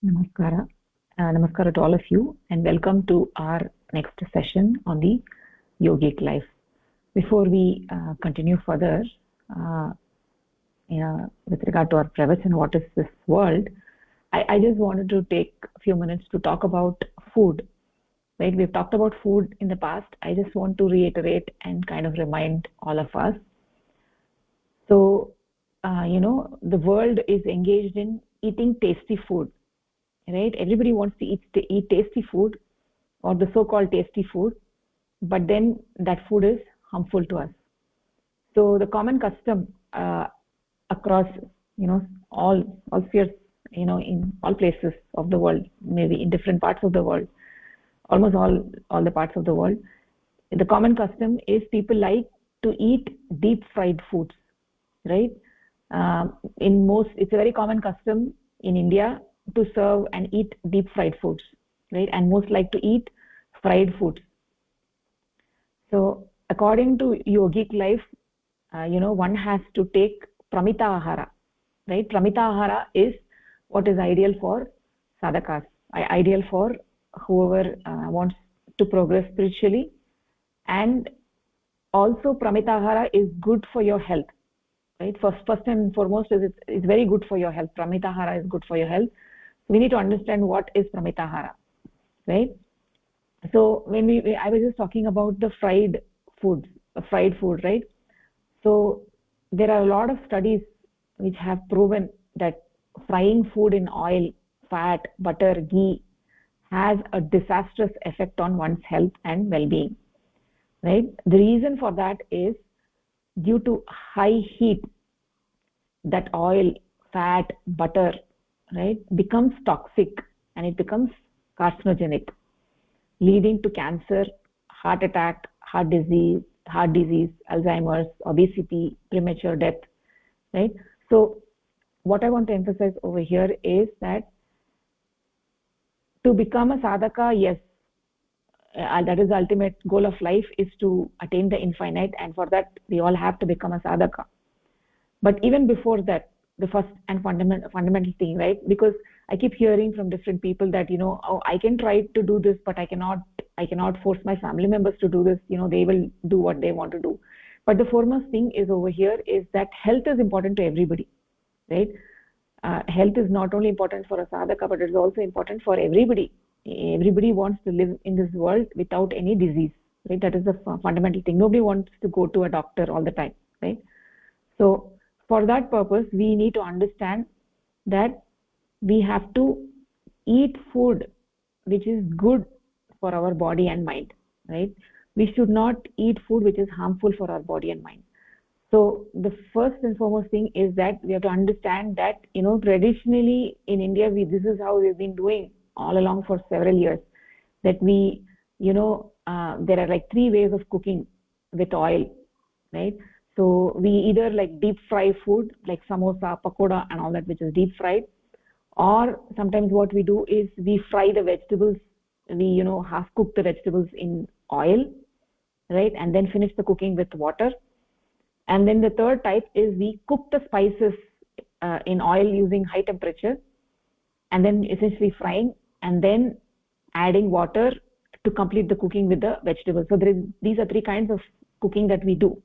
Namaskara. Namaskara to all of you, and welcome to our next session on the yogic life. Before we continue further with regard to our pravachan, what is this world, I just wanted to take a few minutes to talk about food. Right? We've talked about food in the past. I just want to reiterate and kind of remind all of us. So, the world is engaged in eating tasty food. Right? Everybody wants to eat tasty food, or the so-called tasty food, but then that food is harmful to us. So the common custom across all spheres, in all places of the world, maybe in different parts of the world, almost all the parts of the world, the common custom is people like to eat deep fried foods, right? It's a very common custom in India to serve and eat deep fried foods, right? And most like to eat fried foods. So according to yogic life, one has to take pramita ahara, right? Pramita ahara is what is ideal for sadhakas, ideal for whoever wants to progress spiritually, and also pramita ahara is good for your health, right? First and foremost is it's very good for your health. Pramita ahara is good for your health. We need to understand what is pramita ahara, right? So when I was just talking about the fried food, right? So there are a lot of studies which have proven that frying food in oil, fat, butter, ghee has a disastrous effect on one's health and well-being, right? The reason for that is due to high heat. That oil, fat, butter, right, becomes toxic and it becomes carcinogenic, leading to cancer, heart attack, heart disease, Alzheimer's, obesity, premature death, right? So what I want to emphasize over here is that to become a sadhaka, yes, that is the ultimate goal of life, is to attain the infinite, and for that we all have to become a sadhaka. But even before that, the first and fundamental thing, right? Because I keep hearing from different people that I can try to do this, but I cannot force my family members to do this. They will do what they want to do. But the foremost thing is over here is that health is important to everybody, right? Health is not only important for a sadhaka, but it's also important for everybody. Everybody wants to live in this world without any disease, right? That is the fundamental thing. Nobody wants to go to a doctor all the time, right? So for that purpose, we need to understand that we have to eat food which is good for our body and mind, right? We should not eat food which is harmful for our body and mind. So the first and foremost thing is that we have to understand that traditionally in India, this is how we've been doing all along for several years, that we there are like 3 ways of cooking with oil, right? So we either like deep fry food like samosa, pakoda and all that, which is deep fried, or sometimes what we do is we fry the vegetables. We half cook the vegetables in oil, right, and then finish the cooking with water. And then the third type is we cook the spices in oil using high temperature, and then essentially frying and then adding water to complete the cooking with the vegetables. So these are 3 kinds of cooking that we do,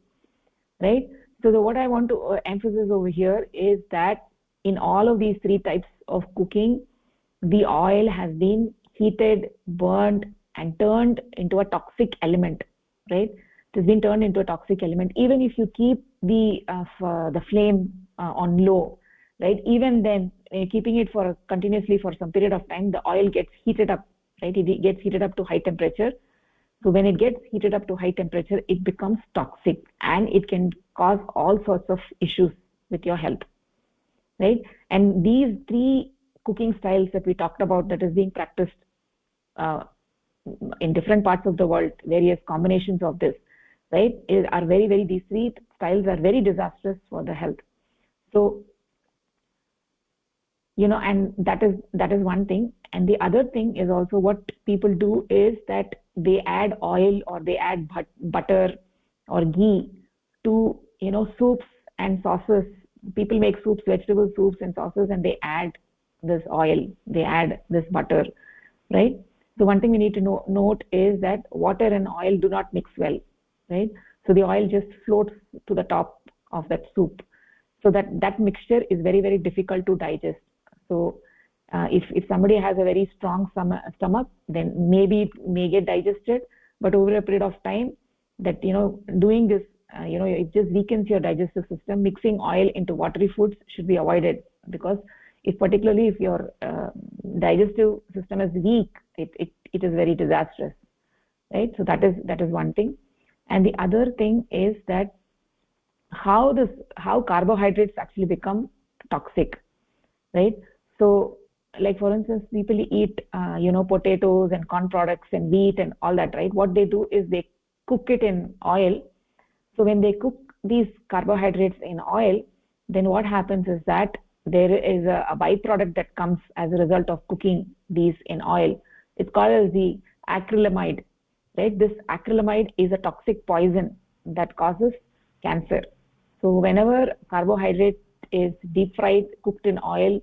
right? So what I want to emphasize over here is that in all of these 3 types of cooking, the oil has been heated, burned and turned into a toxic element, right? It has been turned into a toxic element. Even if you keep the flame on low, right, even then keeping it continuously for some period of time, the oil gets heated up, right? It gets heated up to high temperature. So when it gets heated up to high temperature, it becomes toxic and it can cause all sorts of issues with your health, right? And these 3 cooking styles that we talked about, that is being practiced in different parts of the world, various combinations of this, right, are these 3 styles are very disastrous for the health. So and that is one thing. And the other thing is also what people do is that they add oil or they add butter or ghee to soups and sauces. People make soups, vegetable soups and sauces, and they add this oil, they add this butter, right? So one thing we need to note is that water and oil do not mix well, right? So the oil just floats to the top of that soup. So that mixture is very, very difficult to digest. So if somebody has a very strong stomach, then maybe it may get digested, but over a period of time, that doing this, it just weakens your digestive system. Mixing oil into watery foods should be avoided, because particularly if your digestive system is weak, it is very disastrous, right? So that is one thing. And the other thing is that how carbohydrates actually become toxic, right? So like for instance, people eat potatoes and corn products and wheat and all that, right? What they do is they cook it in oil. So when they cook these carbohydrates in oil, then what happens is that there is a byproduct that comes as a result of cooking these in oil. It's called as the acrylamide, right? This acrylamide is a toxic poison that causes cancer. So whenever carbohydrate is deep fried, cooked in oil,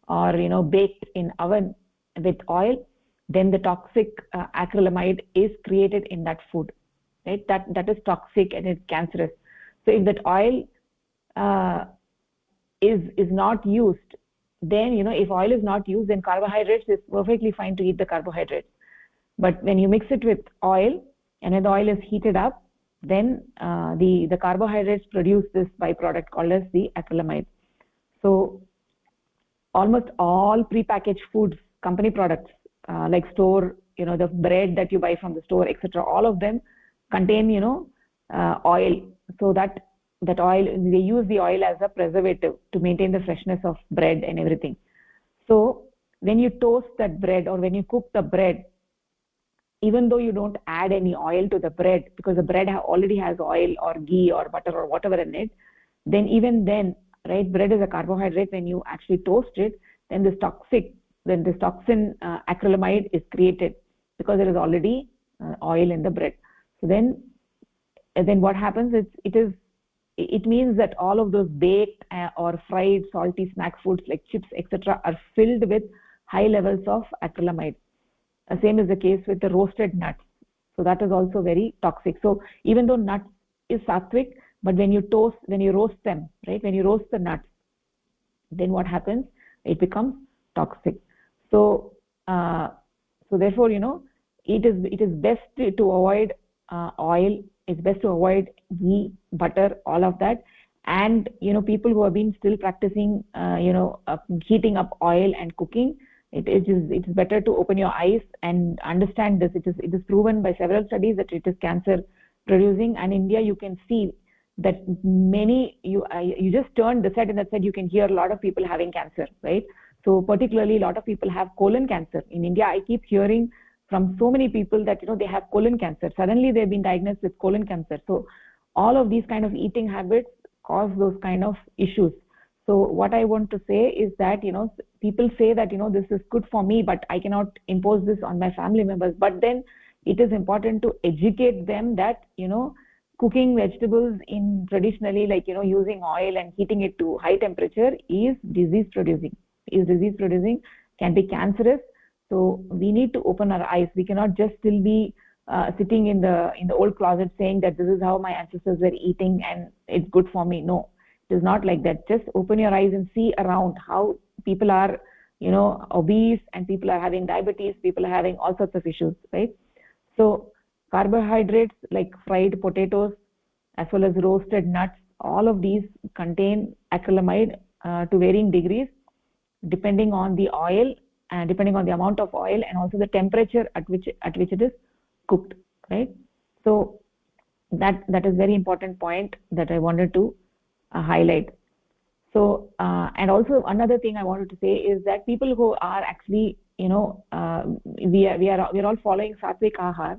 or baked in oven with oil, then the toxic acrylamide is created in that food, right? That is toxic and it's cancerous. So if that oil is not used, then if oil is not used, then carbohydrates is perfectly fine to eat the carbohydrates. But when you mix it with oil, and when the oil is heated up, then the carbohydrates produce this byproduct called as the acrylamide. So almost all prepackaged foods, company products, like store, the bread that you buy from the store, etc., all of them contain oil. So that oil, they use the oil as a preservative to maintain the freshness of bread and everything. So when you toast that bread, or when you cook the bread, even though you don't add any oil to the bread, because the bread already has oil or ghee or butter or whatever in it, then even then, right, bread is a carbohydrate. When you actually toast it, then this toxin acrylamide is created, because there is already oil in the bread. So then what happens is it means that all of those baked or fried salty snack foods like chips, etc., are filled with high levels of acrylamide. Same is the case with the roasted nuts. So that is also very toxic. So even though nuts is sattvic, but when you roast them, right, when you roast the nuts, then what happens? It becomes toxic. So therefore, it is best to avoid oil. It's best to avoid ghee, butter, all of that. And people who have been still practicing heating up oil and cooking, it is better to open your eyes and understand this. It is proven by several studies that it is cancer producing. And in India, you can see that you just turned the set, and that said you can hear a lot of people having cancer, right? So particularly a lot of people have colon cancer in India. I keep hearing from so many people that they have colon cancer. Suddenly they've been diagnosed with colon cancer. So all of these kind of eating habits cause those kind of issues. So what I want to say is that people say that this is good for me, but I cannot impose this on my family members. But then it is important to educate them that cooking vegetables in traditionally, like using oil and heating it to high temperature is disease producing, can be cancerous. So we need to open our eyes. We cannot just still be sitting in the old closet saying that this is how my ancestors were eating and it's good for me. No, it is not like that. Just open your eyes and see around how people are obese, and people are having diabetes, people are having all sorts of issues, right? So carbohydrates like fried potatoes as well as roasted nuts, all of these contain acrylamide to varying degrees, depending on the oil and depending on the amount of oil, and also the temperature at which it is cooked, right? So that is very important point that I wanted to highlight. So and also another thing I wanted to say is that people who are actually we are all following sattvic ahar.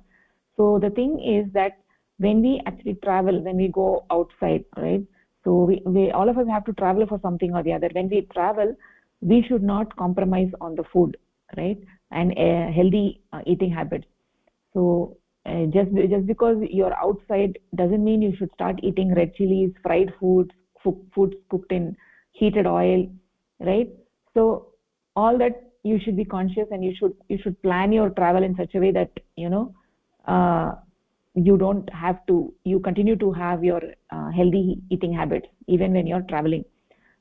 So the thing is that when we actually travel, when we go outside, right, so we all of us have to travel for something or the other. When we travel, we should not compromise on the food, right, and healthy eating habits. So just because you're outside doesn't mean you should start eating red chilies, fried foods cooked in heated oil, right? So all that you should be conscious, and you should plan your travel in such a way that uh, you continue to have your healthy eating habits even when you're traveling,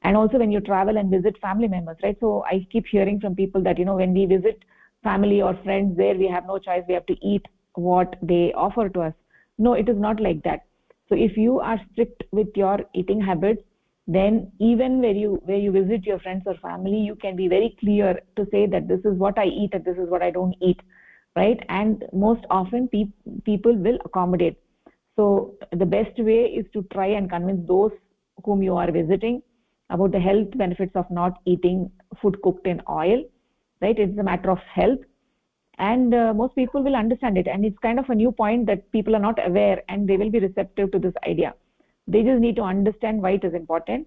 and also when you travel and visit family members, right? So I keep hearing from people that when we visit family or friends there, we have no choice, we have to eat what they offer to us. No, it is not like that. So if you are strict with your eating habits, then even where you visit your friends or family, you can be very clear to say that this is what I eat and this is what I don't eat, right? And most often people will accommodate. So the best way is to try and convince those whom you are visiting about the health benefits of not eating food cooked in oil, right? It's a matter of health, and most people will understand it, and it's kind of a new point that people are not aware, and they will be receptive to this idea. They just need to understand why it is important,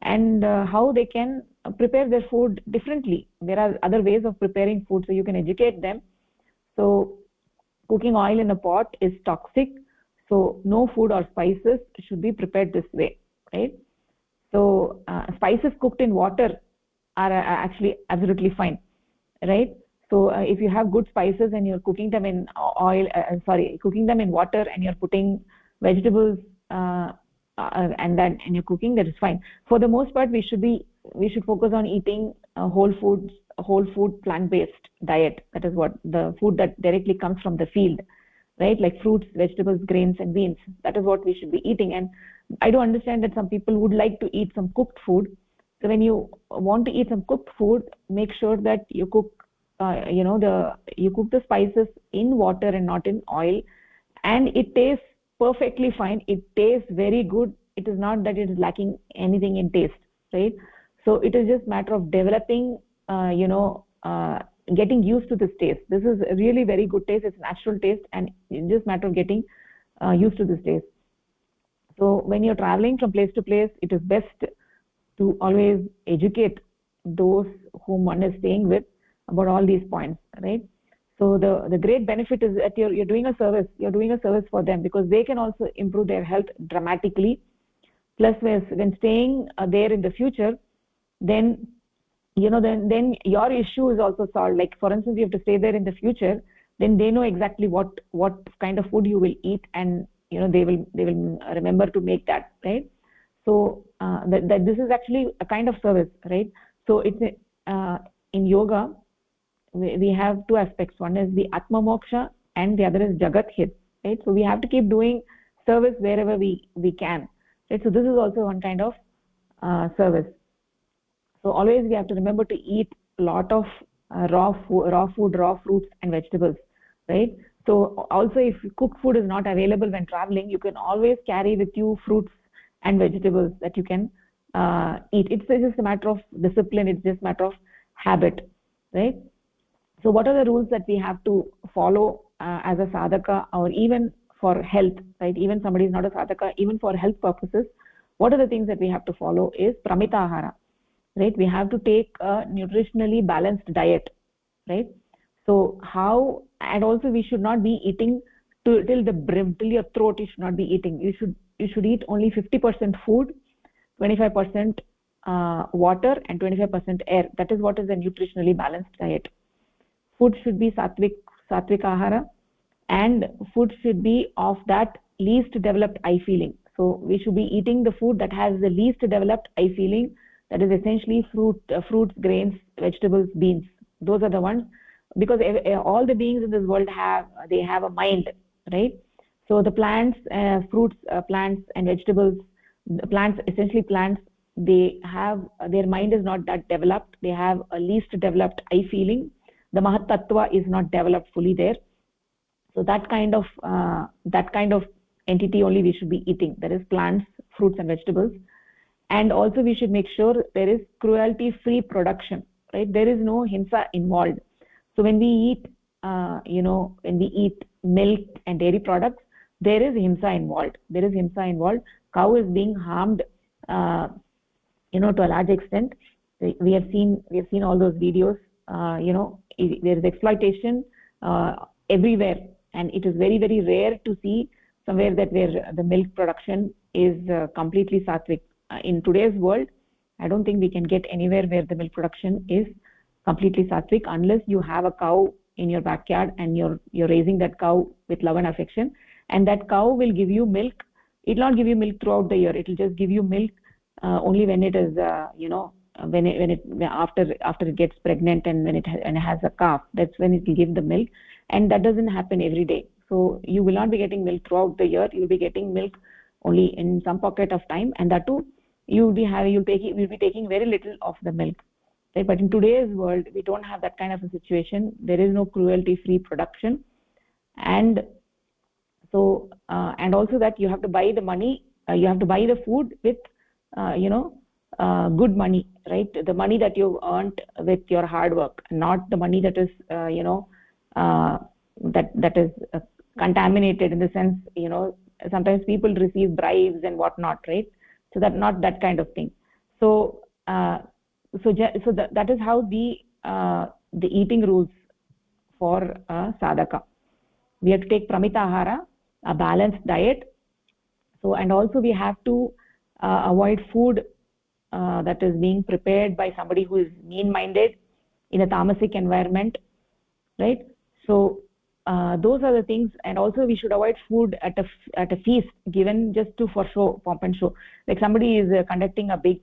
and how they can prepare their food differently. There are other ways of preparing food, so you can educate them. So cooking oil in a pot is toxic, so no food or spices should be prepared this way, right? So spices cooked in water are actually absolutely fine, right? So if you have good spices and you're cooking them in oil, cooking them in water, and you're putting vegetables, and you're cooking, that is fine. For the most part, we should focus on eating whole food plant-based diet. That is what the food that directly comes from the field, right? Like fruits, vegetables, grains, and beans. That is what we should be eating. And I do understand that some people would like to eat some cooked food. So when you want to eat some cooked food, make sure that you cook you cook the spices in water and not in oil, and it tastes perfectly fine. It tastes very good. It is not that it is lacking anything in taste, right? So it is just matter of developing, getting used to this taste. This is a really very good taste. It's natural taste, and it's just matter of getting used to this taste. So when you're traveling from place to place, it is best to always educate those whom one is staying with about all these points, right? So the great benefit is that you're doing a service. You're doing a service for them, because they can also improve their health dramatically. Plus, when staying there in the future, then then your issue is also solved. Like, for instance, you have to stay there in the future, then they know exactly what kind of food you will eat, and they will remember to make that, right? So that this is actually a kind of service, right? So it's in yoga, we have two aspects. One is the Atma Moksha, and the other is Jagat Hit, right? So we have to keep doing service wherever we can, right? So this is also one kind of service. So always we have to remember to eat a lot of raw food, raw fruits and vegetables, right? So also, if cooked food is not available when traveling, you can always carry with you fruits and vegetables that you can eat. It's just a matter of discipline. It's just a matter of habit, right? So what are the rules that we have to follow as a sadhaka, or even for health, right? Even somebody is not a sadhaka, even for health purposes, what are the things that we have to follow is pramitahara, right? We have to take a nutritionally balanced diet, right? So how, and also we should not be eating till the brim, till your throat. You should not be eating. You should eat only 50% food, 25% water, and 25% air. That is what is a nutritionally balanced diet. Food should be sattvic ahara, and food should be of that least developed eye feeling. So we should be eating the food that has the least developed eye feeling. That is essentially fruits, grains, vegetables, beans. Those are the ones, because all the beings in this world have a mind, right? So the plants, fruits, plants and vegetables, essentially plants, they have, their mind is not that developed. They have a least developed eye feeling. The Mahat Tattva is not developed fully there. So that kind of entity only we should be eating. That is plants, fruits and vegetables. And also we should make sure there is cruelty free production, right? There is no hinsa involved. So when we eat milk and dairy products, there is hinsa involved. Cow is being harmed to a large extent. We have seen all those videos. There is exploitation everywhere, and it is very, very rare to see somewhere where the milk production is completely sattvic. In today's world, I don't think we can get anywhere where the milk production is completely sattvic, unless you have a cow in your backyard and you're raising that cow with love and affection, and that cow will give you milk. It will not give you milk throughout the year. It will just give you milk only when it is after it gets pregnant, and when it has a calf. That's when it will give the milk, and that doesn't happen every day. So you will not be getting milk throughout the year. You will be getting milk only in some pocket of time, and that too you'll be taking very little of the milk. Right? But in today's world, we don't have that kind of a situation. There is no cruelty-free production, and so and also that you have to buy the money, you have to buy the food with good money, right? The money that you've earned with your hard work, not the money that is that is contaminated, in the sense, sometimes people receive bribes and whatnot, right? So that, not that kind of thing. So that is how the eating rules for sadhaka. We have to take pramita ahara, a balanced diet. So, and also we have to avoid food that is being prepared by somebody who is mean-minded in a tamasic environment, right? So those are the things. And also we should avoid food at a feast given just for show, pomp and show. Like somebody is conducting a big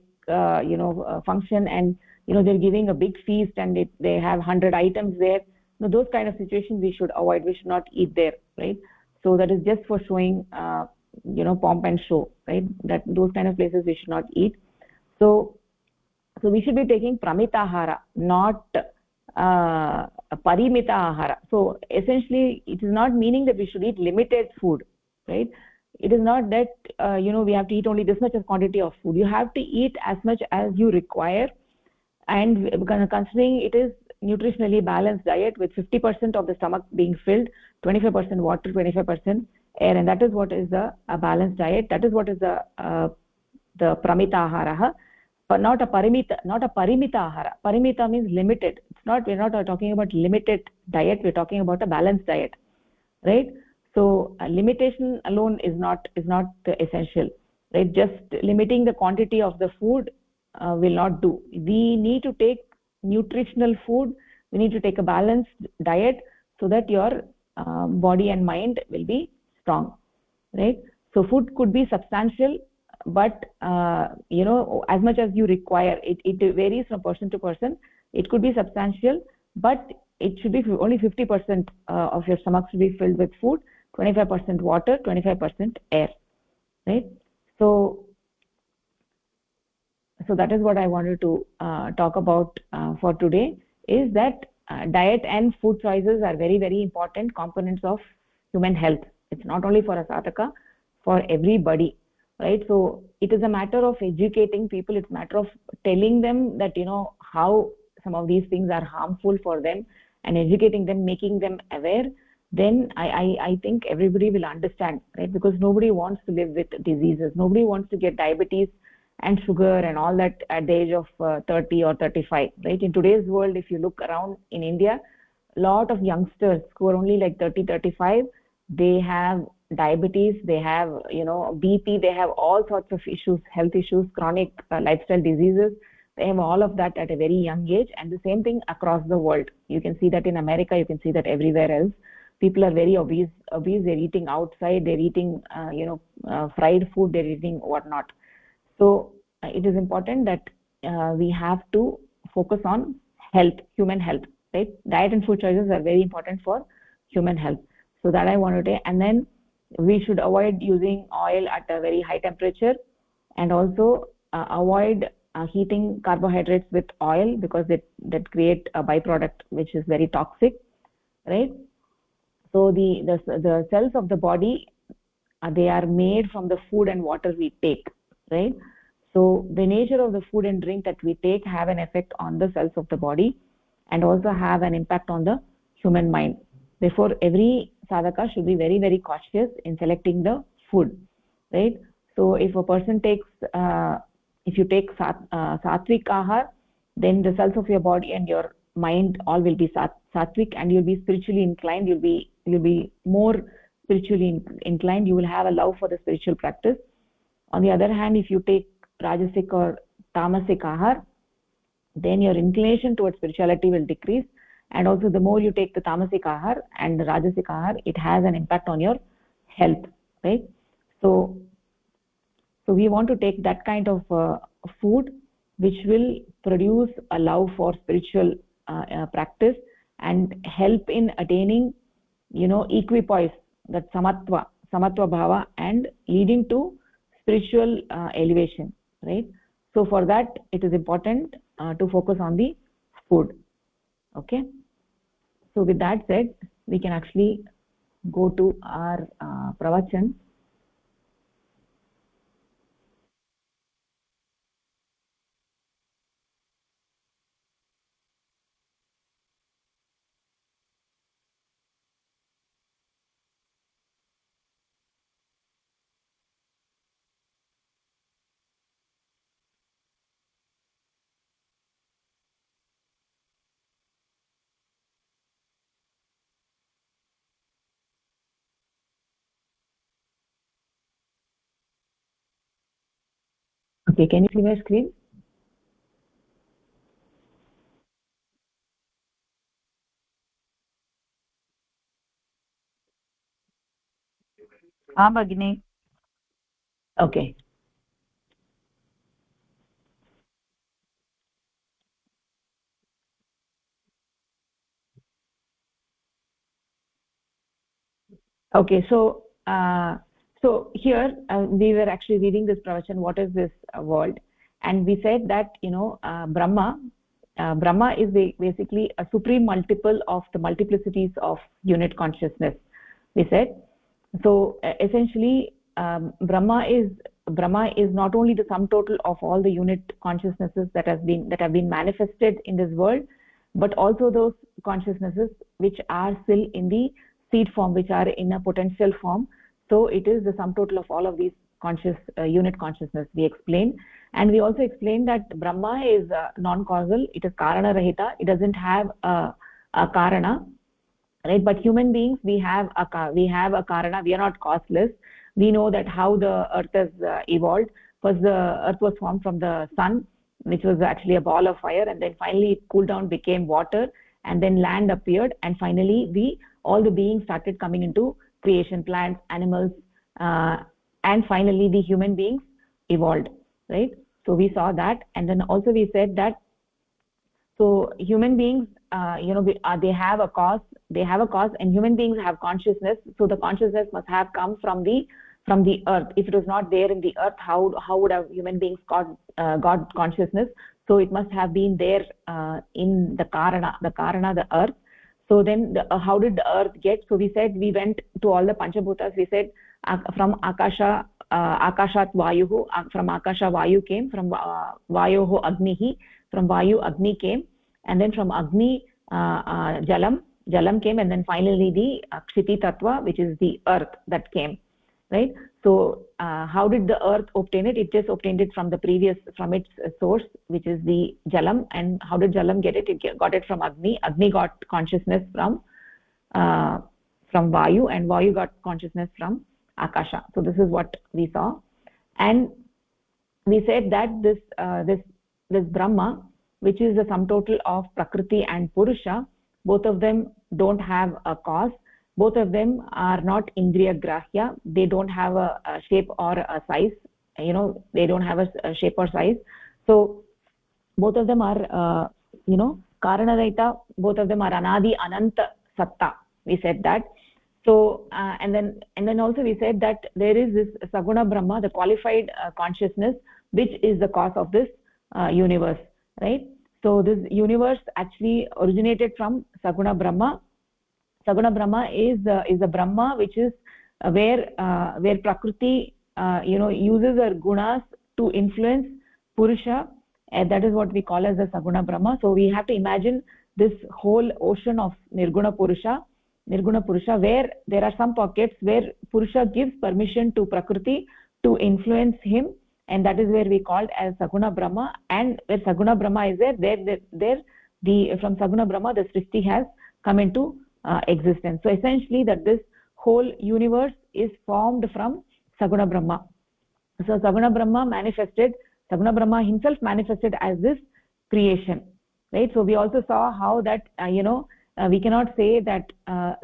function, and they're giving a big feast, and they have 100 items there. Those kind of situations we should avoid. We should not eat there, right? So that is just for showing pomp and show, right? That those kind of places we should not eat. So we should be taking pramita ahara, not parimita ahara. So essentially it is not meaning that we should eat limited food, right? It is not that we have to eat only this much of quantity of food. You have to eat as much as you require, and considering it is nutritionally balanced diet with 50% of the stomach being filled, 25% water, 25% air, and that is what is a balanced diet. That is what is the pramita ahara, but not a parimita ahara. Parimita means limited. We're not talking about limited diet. We're talking about a balanced diet, right? So limitation alone is not essential, right? Just limiting the quantity of the food will not do. We need to take nutritional food. We need to take a balanced diet so that your body and mind will be strong, right? So food could be substantial, but as much as you require. It varies from person to person. It could be substantial, but it should be only 50% of your stomach should be filled with food, 25% water, 25% air, right? So that is what I wanted to talk about for today, is that diet and food choices are very, very important components of human health. It's not only for a sadhaka, for everybody, right? So it is a matter of educating people. It's a matter of telling them that how some of these things are harmful for them, and educating them, making them aware. Then I think everybody will understand, right? Because nobody wants to live with diseases. Nobody wants to get diabetes and sugar and all that at the age of 30 or 35, right? In today's world, if you look around in India, a lot of youngsters who are only like 30, 35, they have diabetes, they have BP, they have all sorts of issues, health issues, chronic lifestyle diseases. They have all of that at a very young age, and the same thing across the world. You can see that in America, you can see that everywhere else. People are very obese. They're eating outside, they're eating fried food, they're eating whatnot. So it is important that we have to focus on health, human health, right? Diet and food choices are very important for human health. So that I want to say. And then we should avoid using oil at a very high temperature, and also avoid heating carbohydrates with oil, because that create a byproduct which is very toxic, right? So the cells of the body, they are made from the food and water we take, right? So the nature of the food and drink that we take have an effect on the cells of the body, and also have an impact on the human mind. Therefore every sadhaka should be very, very cautious in selecting the food, right? So if a person takes if you take sattvic ahar, then the cells of your body and your mind all will be sattvic, and you'll be spiritually inclined. You'll be more spiritually inclined. You will have a love for the spiritual practice. On the other hand, if you take rajasic or tamasic ahar, then your inclination towards spirituality will decrease. And also the more you take the tamasic ahar and the rajasic ahar, it has an impact on your health, right? So we want to take that kind of food which will produce a love for spiritual practice and help in attaining, equipoise, that samatva bhava, and leading to spiritual elevation, right? So for that it is important to focus on the food. Okay, so with that said, we can actually go to our pravachan. Okay, can you see my screen? भगिनी Okay. Okay, so here we were actually reading this pravachan, what is this world, and we said that Brahma is basically a supreme multiple of the multiplicities of unit consciousness, we said. So essentially Brahma is not only the sum total of all the unit consciousnesses that have been manifested in this world, but also those consciousnesses which are still in the seed form, which are in a potential form. So it is the sum total of all of these unit consciousness, we explained. And we also explained that Brahma is non causal, it is karana rahita, it doesn't have a karana, right? But human beings, we have a karana, we are not causeless. We know that how the earth has evolved. First the earth was formed from the sun, which was actually a ball of fire, and then finally it cooled down, became water, and then land appeared, and finally all the beings started coming into creation, plants, animals, and finally the human beings evolved, right? So we saw that. And then also we said that so human beings they have a cause, and human beings have consciousness. So the consciousness must have come from the earth. If it was not there in the earth, how would have human beings got consciousness? So it must have been there in the karana, the earth. So then how did the earth get? So we said, we went to all the panchabhutas. We said from akasha, akashat vayuhu, from akasha vayu came, from vayoho agnihi, from vayu agni came, and then from agni jalam came, and then finally the kshiti tattva, which is the earth, that came, right? So how did the earth obtain it? It just obtained it from its source, which is the jalam. And how did jalam get it? It got it from agni. Agni got consciousness from vayu, and vayu got consciousness from akasha. So this is what we saw. And we said that this Brahma, which is the sum total of Prakriti and Purusha, both of them don't have a cause. Both of them are not indriya grahya. They don't have a shape or a size. They don't have a shape or size. So both of them are karanaraita. Both of them are anadi ananta satta. We said that. So and then also we said that there is this saguna Brahma, the qualified consciousness, which is the cause of this universe, right? So this universe actually originated from saguna Brahma. Saguna Brahma is a Brahma which is where Prakriti uses her gunas to influence Purusha, and that is what we call as the Saguna Brahma. So we have to imagine this whole ocean of Nirguna Purusha, where there are some pockets where Purusha gives permission to Prakriti to influence him, and that is where we called as Saguna Brahma. And where Saguna Brahma is from Saguna Brahma the Shristi has come into existence. So essentially that this whole universe is formed from Saguna Brahma. So Saguna Brahma himself manifested as this creation, right? So we also saw how that we cannot say that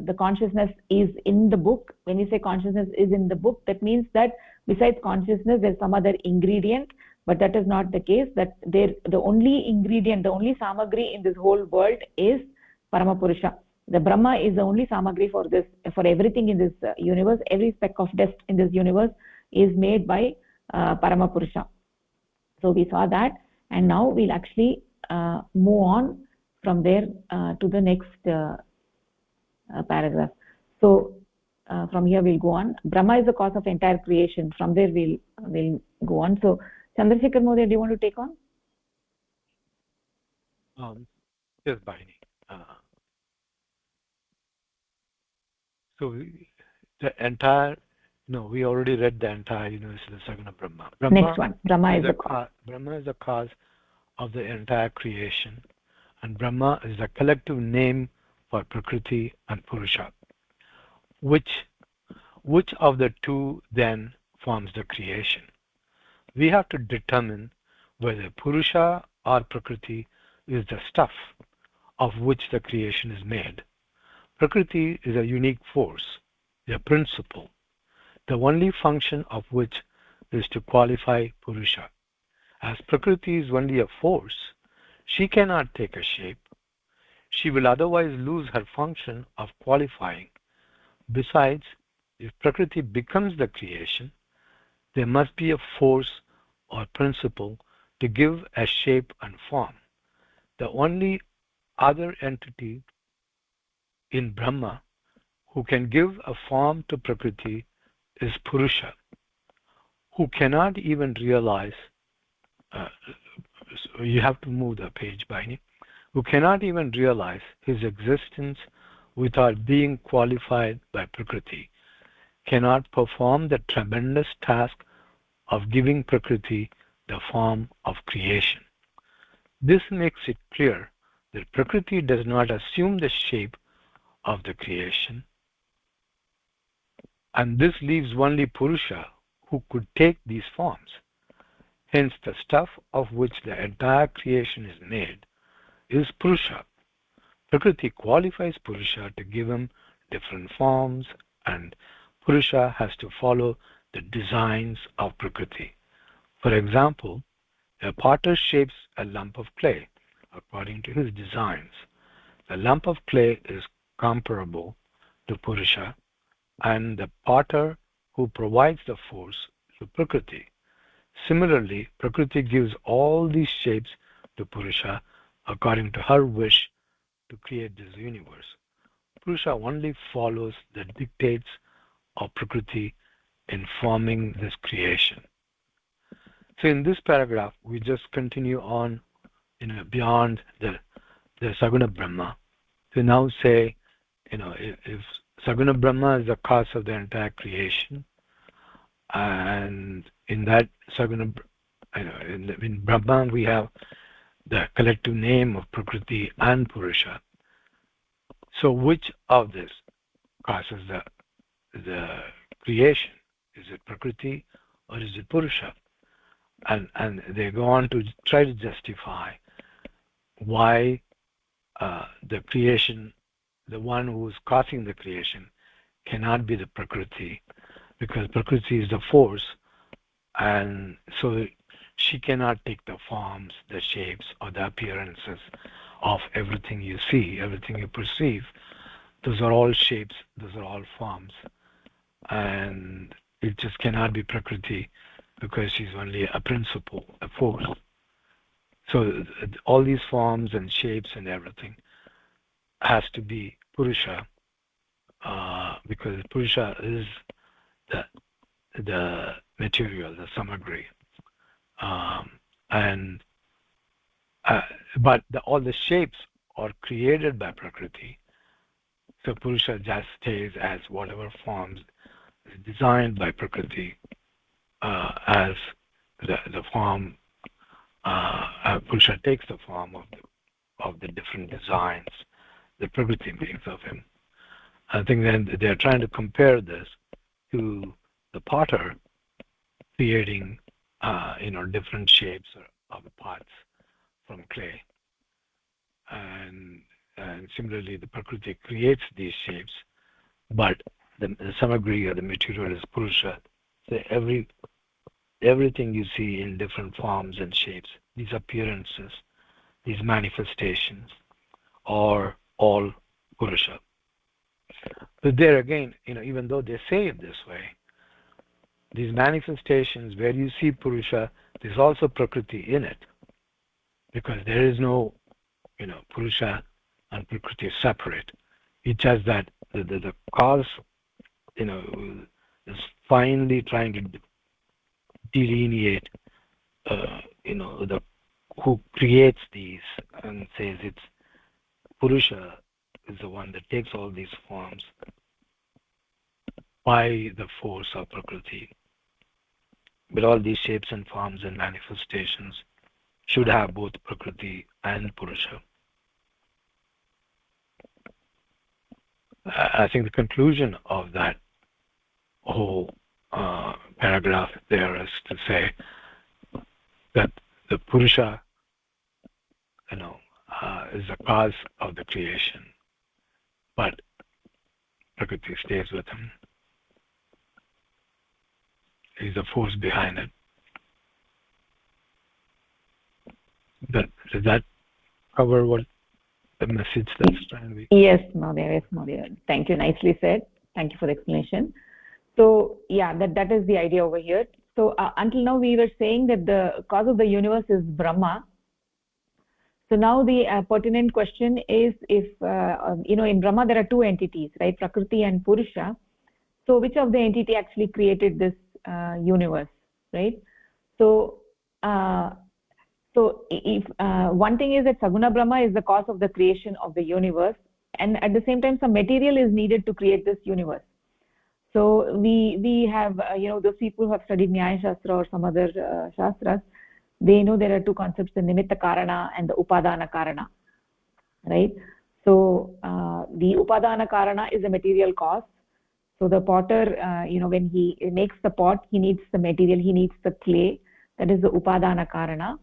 the consciousness is in the book. When you say consciousness is in the book, that means that besides consciousness there's some other ingredient, but that is not the case. That the only ingredient, the only samagri in this whole world is Paramapurusha. The Brahma is the only samagri for this, for everything in this universe. Every speck of dust in this universe is made by Paramapurusha. So we saw that, and now we'll actually move on from there to the next paragraph. So from here we'll go on. Brahma is the cause of entire creation. From there we'll go on. So Chandrasekhar Modi, do you want to take on? Yes, Bhayini. So the entire, no, we already read the entire universe is the Saguna Brahma. Next one, Brahma is the cause. Brahma is the cause of the entire creation, and Brahma is a collective name for Prakriti and Purusha. Which of the two then forms the creation? We have to determine whether Purusha or Prakriti is the stuff of which the creation is made. Prakriti is a unique force, a principle, the only function of which is to qualify Purusha. As Prakriti is only a force, she cannot take a shape. She will otherwise lose her function of qualifying. Besides, if Prakriti becomes the creation, there must be a force or principle to give a shape and form. The only other entity in Brahma who can give a form to Prakriti is Purusha, who cannot even realize, you have to move the page, Bhayini, who cannot even realize his existence without being qualified by Prakriti, cannot perform the tremendous task of giving Prakriti the form of creation. This makes it clear that Prakriti does not assume the shape of the creation, and this leaves only Purusha who could take these forms. Hence, the stuff of which the entire creation is made is Purusha. Prakriti qualifies Purusha to give him different forms, and Purusha has to follow the designs of Prakriti. For example, a potter shapes a lump of clay according to his designs. The lump of clay is comparable to Purusha, and the potter who provides the force to Prakriti. Similarly, Prakriti gives all these shapes to Purusha according to her wish to create this universe. Purusha only follows the dictates of Prakriti in forming this creation. So in this paragraph, we just continue on beyond the Saguna Brahma to now say, if Saguna Brahma is the cause of the entire creation, and in that Saguna, in Brahma we have the collective name of Prakriti and Purusha. So which of this causes the creation? Is it Prakriti or is it Purusha? And they go on to try to justify why the creation, the one who is causing the creation, cannot be the Prakriti, because Prakriti is the force, and so she cannot take the forms, the shapes, or the appearances of everything you see, everything you perceive. Those are all shapes, those are all forms, and it just cannot be Prakriti because she's only a principle, a force. So all these forms and shapes and everything has to be Purusha, because Purusha is the material, the samagri, but all the shapes are created by Prakriti. So Purusha just stays as whatever forms is designed by Prakriti, as the form. Purusha takes the form of the different designs that Prakriti makes of him. I think then they're trying to compare this to the potter creating, different shapes of pots from clay. And similarly, the Prakriti creates these shapes, but the samagri or the material is Purusha. So everything you see in different forms and shapes, these appearances, these manifestations, are all Purusha. But there again, even though they say it this way, these manifestations where you see Purusha, there's also Prakriti in it, because there is no, Purusha and Prakriti separate. It's just that the cause, is finally trying to delineate, the who creates these and says it's Purusha is the one that takes all these forms by the force of Prakriti. But all these shapes and forms and manifestations should have both Prakriti and Purusha. I think the conclusion of that whole paragraph there is to say that the Purusha, is the cause of the creation, but Prakriti stays with him. He's the force behind it. Does that cover what the message that's trying to be? Yes, Mahodaya. Thank you. Nicely said. Thank you for the explanation. So, yeah, that is the idea over here. So, until now we were saying that the cause of the universe is Brahma. So now the pertinent question is, if in Brahma there are two entities, right? Prakriti and Purusha. So which of the entity actually created this universe, right? So if one thing is that Saguna Brahma is the cause of the creation of the universe, and at the same time some material is needed to create this universe. So we have those people who have studied Nyaya Shastra or some other shastras, they know there are two concepts, the Nimitta Karana and the Upadana Karana, right? So the Upadana Karana is a material cause. So the potter, when he makes the pot, he needs the material, he needs the clay. That is the Upadana Karana.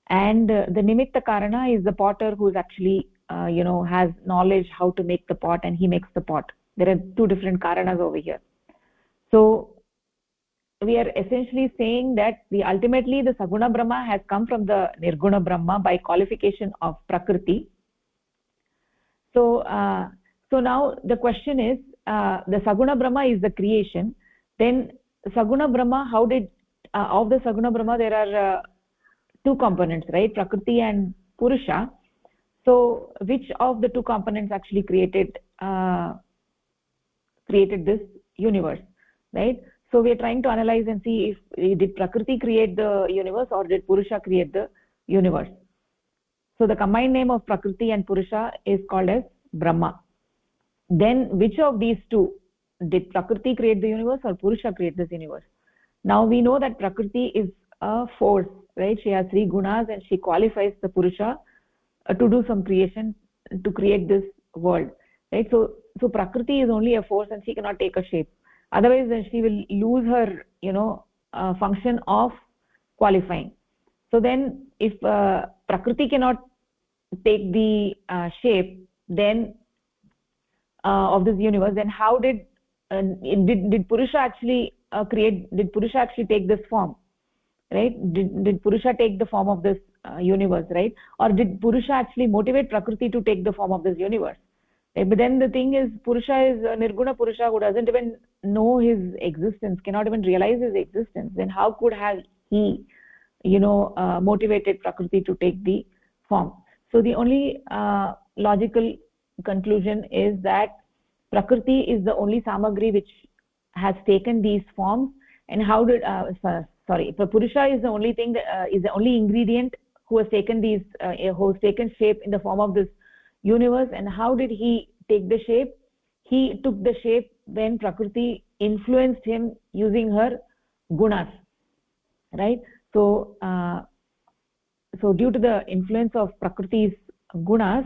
And the Nimitta Karana is the potter who's actually, has knowledge how to make the pot, and he makes the pot. There are two different Karanas over here. So we are essentially saying that ultimately the Saguna Brahma has come from the Nirguna Brahma by qualification of Prakriti. So now the question is, the Saguna Brahma is the creation. Then Saguna Brahma, how did of the Saguna Brahma there are two components, right? Prakriti and Purusha. So which of the two components actually created this universe, right? So we are trying to analyze and see if did Prakriti create the universe or did Purusha create the universe. So the combined name of Prakriti and Purusha is called as Brahma. Then which of these two, did Prakriti create the universe or Purusha create this universe? Now we know that Prakriti is a force, right? She has three gunas and she qualifies the Purusha to do some creation, to create this world, right? So Prakriti is only a force and she cannot take a shape. Otherwise then she will lose her function of qualifying. So then if Prakriti cannot take the shape then of this universe, then how did Purusha actually did Purusha actually take this form, right? Did Purusha take the form of this universe, right? Or did Purusha actually motivate Prakriti to take the form of this universe? Right? But then the thing is, Purusha is Nirguna Purusha who doesn't even know his existence, cannot even realize his existence. Then how could he motivated Prakriti to take the form? So the only logical conclusion is that Prakriti is the only samagri which has taken these forms. And how did Purusha is the only thing that is the only ingredient who has taken these who has taken shape in the form of this universe. And how did he take the shape? He took the shape when Prakriti influenced him using her gunas, right? So due to the influence of Prakriti's gunas,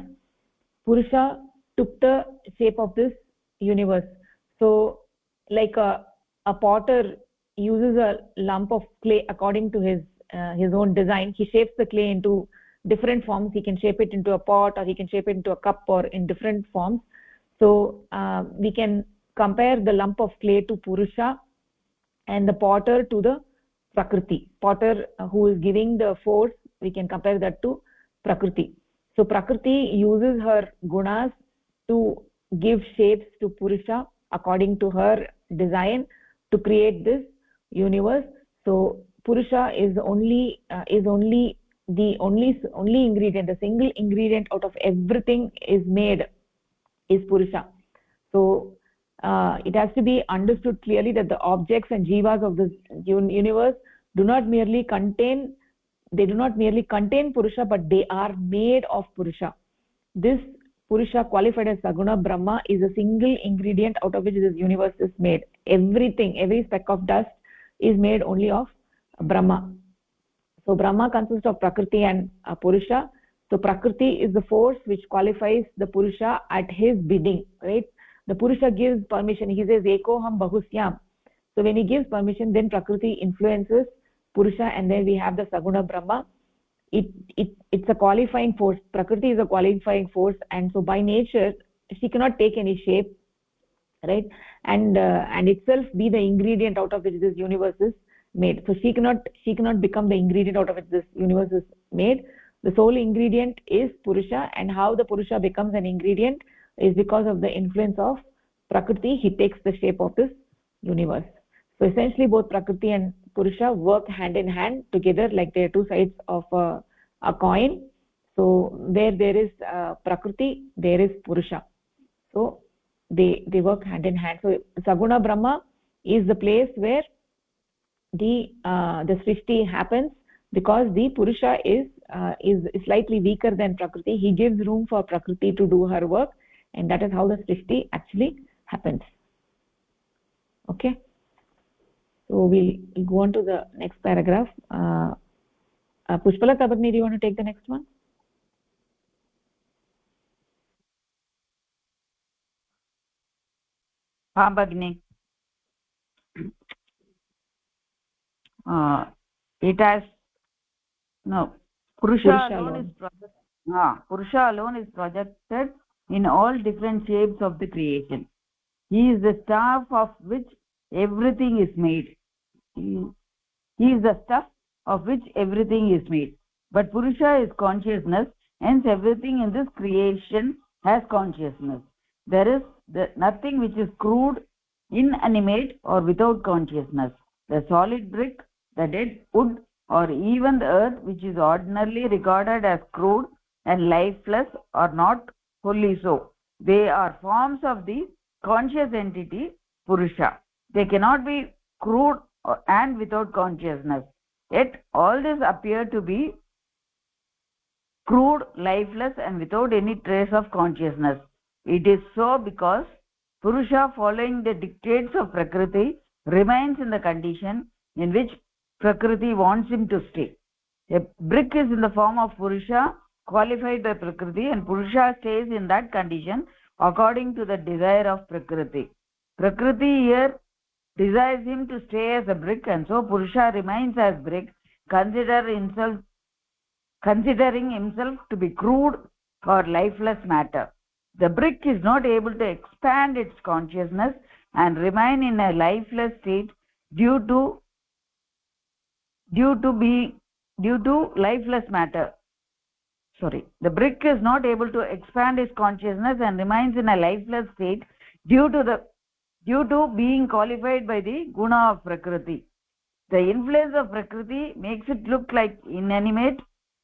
Purusha took the shape of this universe. So like a potter uses a lump of clay according to his own design. He shapes the clay into different forms. He can shape it into a pot, or he can shape it into a cup, or in different forms. So we can compare the lump of clay to Purusha, and the potter to the Prakriti. Potter who is giving the force, we can compare that to Prakriti. So Prakriti uses her gunas to give shapes to Purusha according to her design to create this universe. So Purusha is only the only ingredient, the single ingredient out of everything is made is Purusha. So it has to be understood clearly that the objects and jivas of this universe do not merely contain Purusha, but they are made of Purusha. This Purusha, qualified as Saguna Brahma, is a single ingredient out of which this universe is made. Everything, every speck of dust is made only of Brahma. So Brahma consists of Prakriti and Purusha. So Prakriti is the force which qualifies the Purusha at his bidding, right? The Purusha gives permission. He says, Ekoham Bahusyam. So when he gives permission, then Prakriti influences Purusha, and then we have the Saguna Brahma. It's a qualifying force. Prakriti is a qualifying force, and so by nature, she cannot take any shape, right? And itself be the ingredient out of which this universe is made. So she cannot become the ingredient out of which this universe is made. The sole ingredient is Purusha, and how the Purusha becomes an ingredient is because of the influence of Prakriti. He takes the shape of this universe. So essentially both Prakriti and Purusha work hand in hand together, like they are two sides of a coin. So where there is Prakriti, there is Purusha. So they work hand in hand. So Saguna Brahma is the place where the Srishti happens, because the Purusha is slightly weaker than Prakriti. He gives room for Prakriti to do her work, and that is how the Srishti actually happens. Okay, so we'll go on to the next paragraph. Pushpala Tabagni, do you want to take the next one? Bhagni. It has no Purusha alone is projected in all different shapes of the creation. He is the staff of which everything is made. He is the stuff of which everything is made. But Purusha is consciousness, hence everything in this creation has consciousness. There is nothing which is crude, inanimate, or without consciousness. The solid brick, the dead wood, or even the earth, which is ordinarily regarded as crude and lifeless, are not wholly so. They are forms of the conscious entity, Purusha. They cannot be crude and without consciousness. Yet all this appear to be crude, lifeless, and without any trace of consciousness. It is so because Purusha, following the dictates of Prakriti, remains in the condition in which Prakriti wants him to stay. A brick is in the form of Purusha, qualified by Prakriti, and Purusha stays in that condition according to the desire of Prakriti. Prakriti here desires him to stay as a brick, and so Purusha remains as brick, considering himself to be crude or lifeless matter. The brick is not able to expand its consciousness and remain in a lifeless state due to lifeless matter. The brick is not able to expand its consciousness and remains in a lifeless state due to being qualified by the guna of Prakriti. The influence of Prakriti makes it look like inanimate,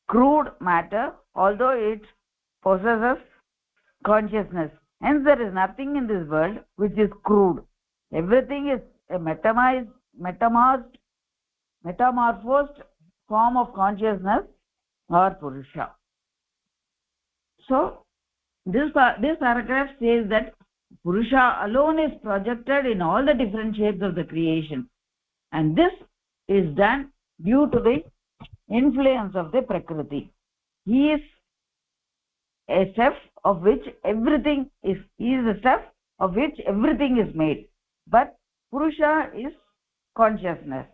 crude matter, although it possesses consciousness. Hence there is nothing in this world which is crude. Everything is a metamorphosed form of consciousness or Purusha. So this paragraph says that Purusha alone is projected in all the different shapes of the creation, and this is done due to the influence of the Prakriti. He is a stuff of which everything is. He is a stuff of which everything is made. But Purusha is consciousness.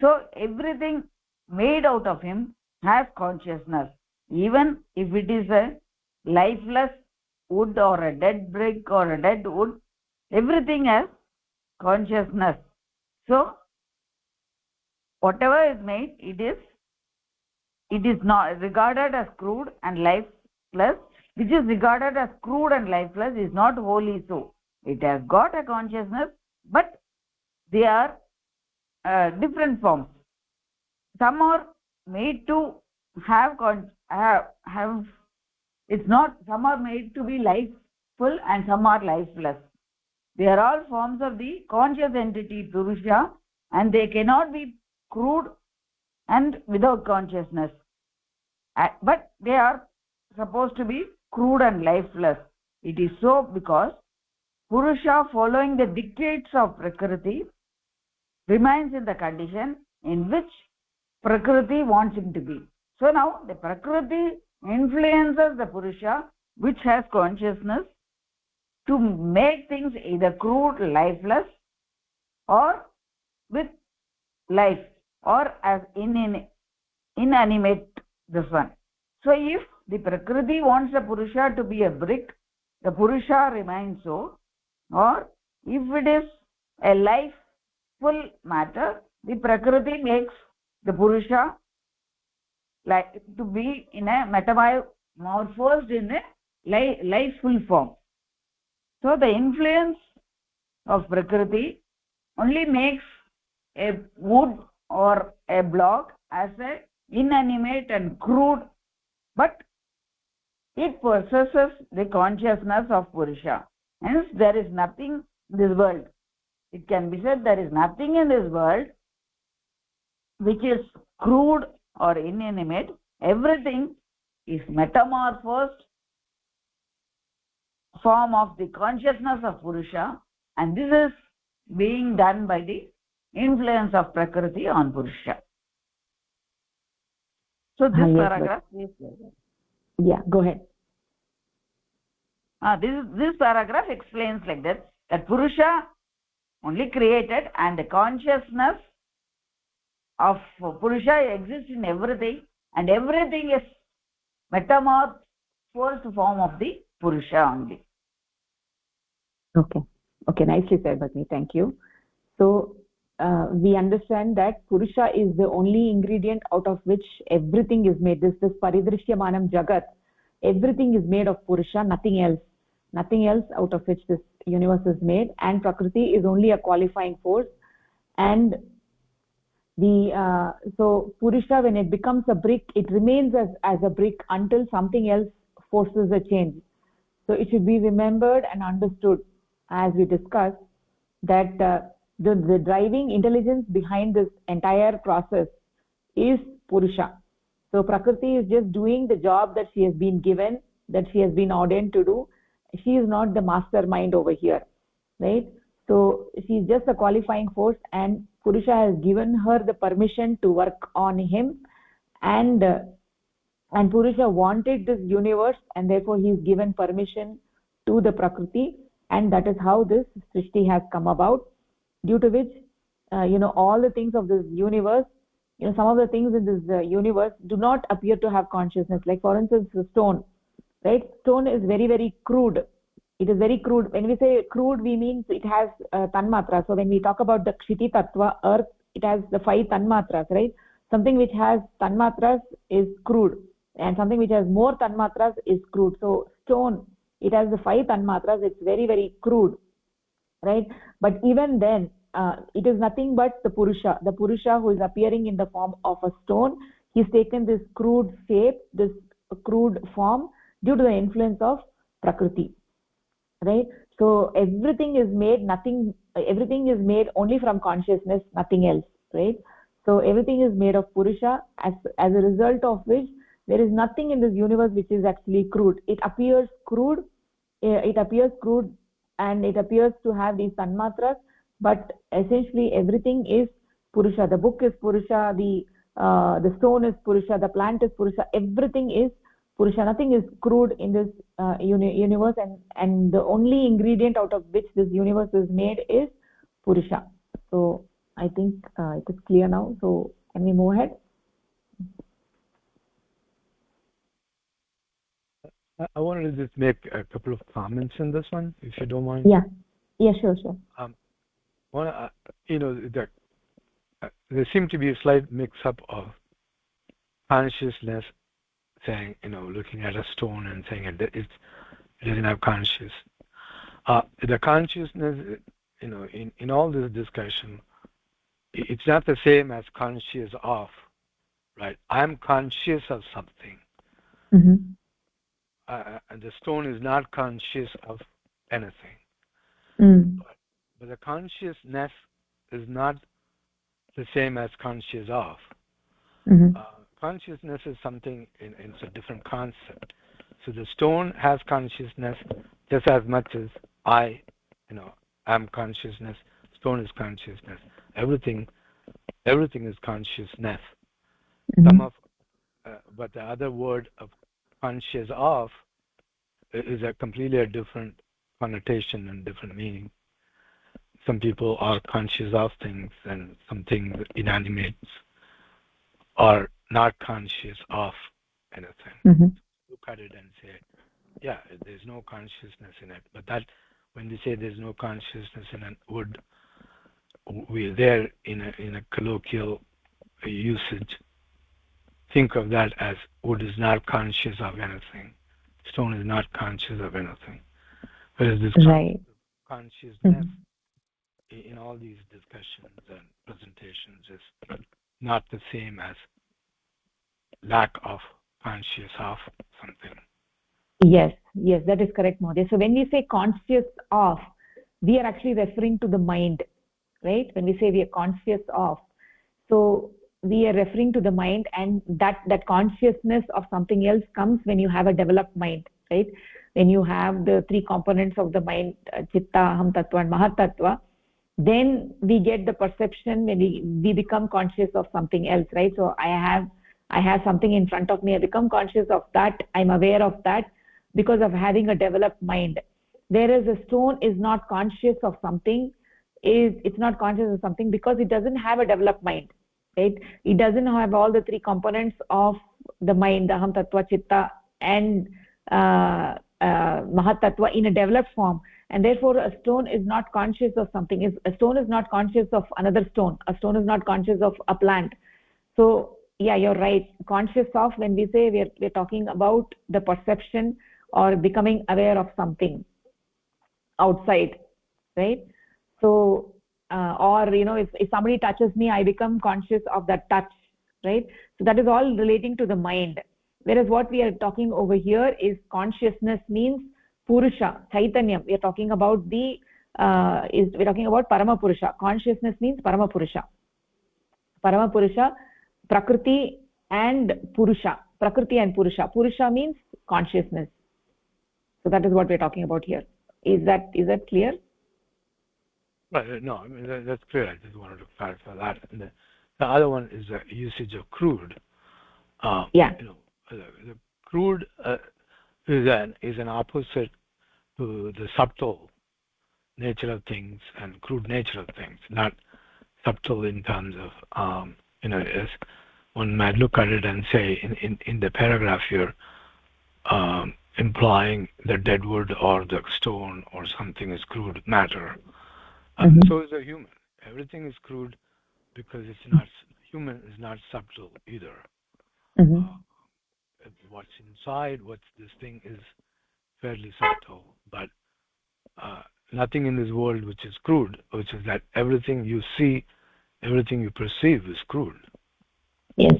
So everything made out of him has consciousness. even if it is a lifeless wood or a dead brick or a dead wood, everything has consciousness. So whatever is made, it is not regarded as crude and lifeless. Which is regarded as crude and lifeless is not wholly so. It has got a consciousness, but they are different forms. Some are made to have it's not, some are made to be lifeful and some are lifeless. They are all forms of the conscious entity Purusha, and they cannot be crude and without consciousness. But they are supposed to be crude and lifeless. It is so because Purusha, following the dictates of Prakriti, remains in the condition in which Prakriti wants him to be. So now the Prakriti influences the Purusha, which has consciousness, to make things either crude, lifeless, or with life, or as inanimate, this one. So if the Prakriti wants the Purusha to be a brick, the Purusha remains so. Or if it is a lifeful matter, the Prakriti makes the Purusha like to be in a metamorphosed in a lifeful form. So the influence of Prakriti only makes a wood or a block as a inanimate and crude, but it possesses the consciousness of Purusha. Hence there is nothing in this world. It can be said there is nothing in this world which is crude or inanimate. Everything is metamorphosed form of the consciousness of Purusha, and this is being done by the influence of Prakriti on Purusha. So this Yes, paragraph is yeah, go ahead. This paragraph explains like that Purusha only created, and the consciousness of Purusha exists in everything, and everything is metamorphosed form of the Purusha only. Okay, nicely said, Bhagini. Thank you. So we understand that Purusha is the only ingredient out of which everything is made. This paridrishyamanam jagat, everything is made of Purusha, nothing else out of which this universe is made, and Prakriti is only a qualifying force. And so Purusha, when it becomes a brick, it remains as a brick until something else forces a change. So it should be remembered and understood, as we discussed, that the driving intelligence behind this entire process is Purusha. So Prakriti is just doing the job that she has been given, that she has been ordained to do. She is not the mastermind over here, right? So she is just a qualifying force, and Purusha has given her the permission to work on him, and Purusha wanted this universe, and therefore he is given permission to the Prakriti, and that is how this Srishti has come about, due to which all the things of this universe, some of the things in this universe do not appear to have consciousness. Like for instance, the stone, right? Stone is very, very crude. It is very crude. When we say crude, we mean it has tanmatra. So when we talk about the Kshiti Tattva, earth, it has the 5 tanmatras, right? Something which has tanmatras is crude, and something which has more tanmatras is crude. So stone, it has the 5 tanmatras. It's very, very crude, right? But even then, it is nothing but the Purusha who is appearing in the form of a stone. He's taken this crude shape, this crude form, due to the influence of Prakriti, right? So everything is made only from consciousness, nothing else, right? So everything is made of Purusha, as a result of which there is nothing in this universe which is actually crude. It appears crude, and it appears to have these tanmatras, but essentially everything is Purusha. The book is Purusha, the stone is Purusha, the plant is Purusha, everything is Purusha. Nothing is crude in this universe, and the only ingredient out of which this universe is made is Purusha. So I think it is clear now. So can we move ahead? I wanted to just make a couple of comments in this one, if you don't mind. Yeah, sure. One, there seemed to be a slight mix-up of consciousness, saying, looking at a stone and saying it doesn't have conscious. The consciousness, in all this discussion, it's not the same as conscious of, right? I'm conscious of something. Mm-hmm. And the stone is not conscious of anything. But the consciousness is not the same as conscious of. Consciousness is something, it's a different concept. So the stone has consciousness just as much as I, am consciousness. Stone is consciousness. Everything is consciousness. But the other word of conscious of is a completely different connotation and different meaning. Some people are conscious of things, and some things, inanimates, are not conscious of anything. Look at it and say, yeah, there's no consciousness in it. But that, when we say there's no consciousness in a wood, we're there in a colloquial usage. Think of that as wood is not conscious of anything. Stone is not conscious of anything. Whereas this consciousness in all these discussions and presentations is not the same as lack of conscious of something. Yes, that is correct, Mahodaya. So when we say conscious of, we are actually referring to the mind, right? When we say we are conscious of, so we are referring to the mind, and that consciousness of something else comes when you have a developed mind, right? When you have the three components of the mind, chitta, aham tattva and mahat tattva, then we get the perception when we become conscious of something else, right? So I have something in front of me, I become conscious of that, I'm aware of that because of having a developed mind. Whereas a stone is not conscious of something, it's not conscious of something because it doesn't have a developed mind, right? It doesn't have all the three components of the mind, the aham tattva, chitta and mahat tattva in a developed form, and therefore a stone is not conscious of something. A stone is not conscious of another stone. A stone is not conscious of a plant. So yeah, you're right. Conscious of, when we say we're talking about the perception or becoming aware of something outside, right? So or if somebody touches me, I become conscious of that touch, right? So that is all relating to the mind. Whereas what we are talking over here is consciousness means purusha, chaitanyam. We are talking about we're talking about parama purusha. Consciousness means parama purusha. Parama purusha, prakriti and purusha. Prakriti and purusha. Purusha means consciousness. So that is what we're talking about here. Is that clear? Right. No, I mean that's clear. I just wanted to clarify that. And the other one is the usage of crude. The crude is an opposite to the subtle nature of things and crude nature of things. Not subtle in terms of as one might look at it and say in the paragraph here, implying the dead wood or the stone or something is crude matter. So is a human. Everything is crude because it's not human is not subtle either. What's inside, what's this thing is fairly subtle, but nothing in this world which is crude, which is that everything you see, everything you perceive is crude. Yes.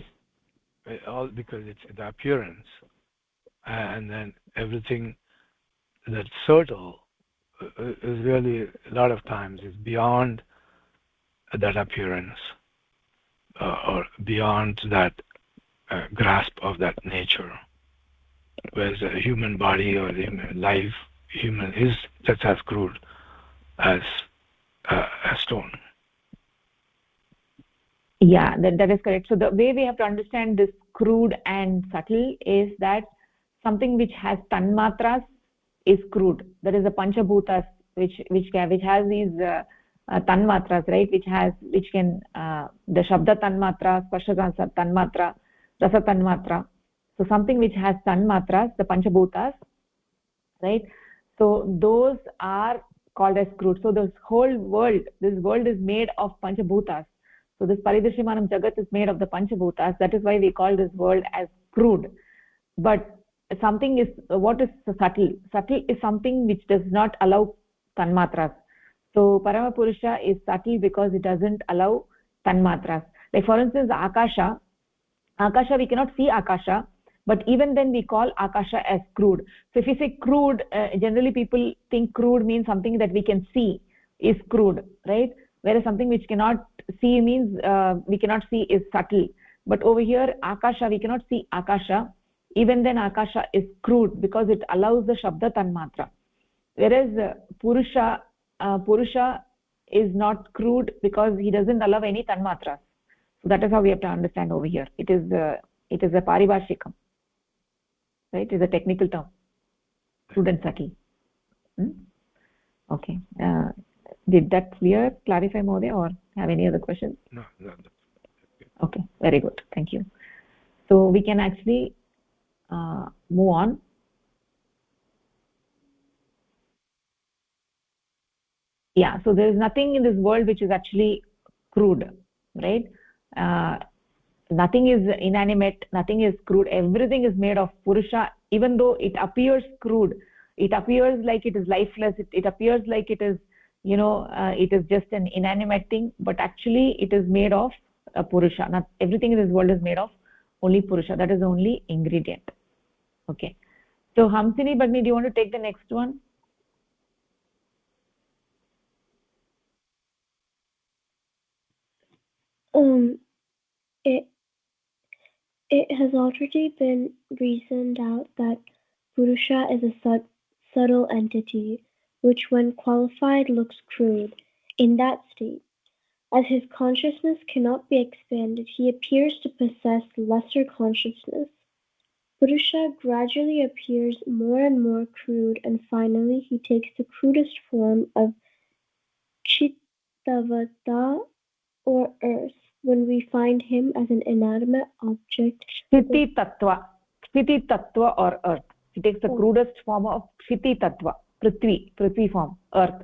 All because it's the appearance, and then everything that's subtle is really a lot of times is beyond that appearance or beyond that grasp of that nature. Whereas the human body or the human is just as crude as a stone. Yeah, that is correct. So the way we have to understand this crude and subtle is that something which has tanmatras is crude. That is the panchabhutas which has these tanmatras, right? Which can the shabda tanmatra, sparsha tanmatra, rasa tanmatra. So something which has tanmatras, the panchabhutas, right? So those are called as crude. So this whole world, this world is made of panchabhutas. So this paridrishyamanam jagat is made of the panchabhutas. That is why we call this world as crude. But something is, what is subtle? Subtle is something which does not allow tanmatras. So Paramapurusha is subtle because it doesn't allow tanmatras. Like for instance, Akasha, we cannot see Akasha, but even then we call Akasha as crude. So if you say crude, generally people think crude means something that we can see is crude, right? Whereas something which cannot see means we cannot see is subtle. But over here, Akasha, we cannot see Akasha. Even then Akasha is crude because it allows the Shabda Tanmatra. Whereas Purusha is not crude because he doesn't allow any Tanmatras. So that is how we have to understand over here. It is a paribhashikam, right? It is a technical term, crude and subtle. Okay. Did that clarify Mohdaya, or have any other questions? No. Okay, very good. Thank you. So we can actually move on. Yeah, so there is nothing in this world which is actually crude, right? Nothing is inanimate, nothing is crude, everything is made of Purusha. Even though it appears crude, it appears like it is lifeless, it appears like it is, it is just an inanimate thing, but actually it is made of Purusha. Not everything in this world is made of only Purusha. That is the only ingredient. Okay, so Hamsini Bhagini, do you want to take the next one? It has already been reasoned out that Purusha is a subtle entity, which when qualified looks crude. In that state, as his consciousness cannot be expanded, he appears to possess lesser consciousness. Purusha gradually appears more and more crude, and finally he takes the crudest form of Chittavata, or earth, when we find him as an inanimate object. Kshiti Tattva or earth. He takes the crudest form of Kshiti Tattva, Prithvi form, earth.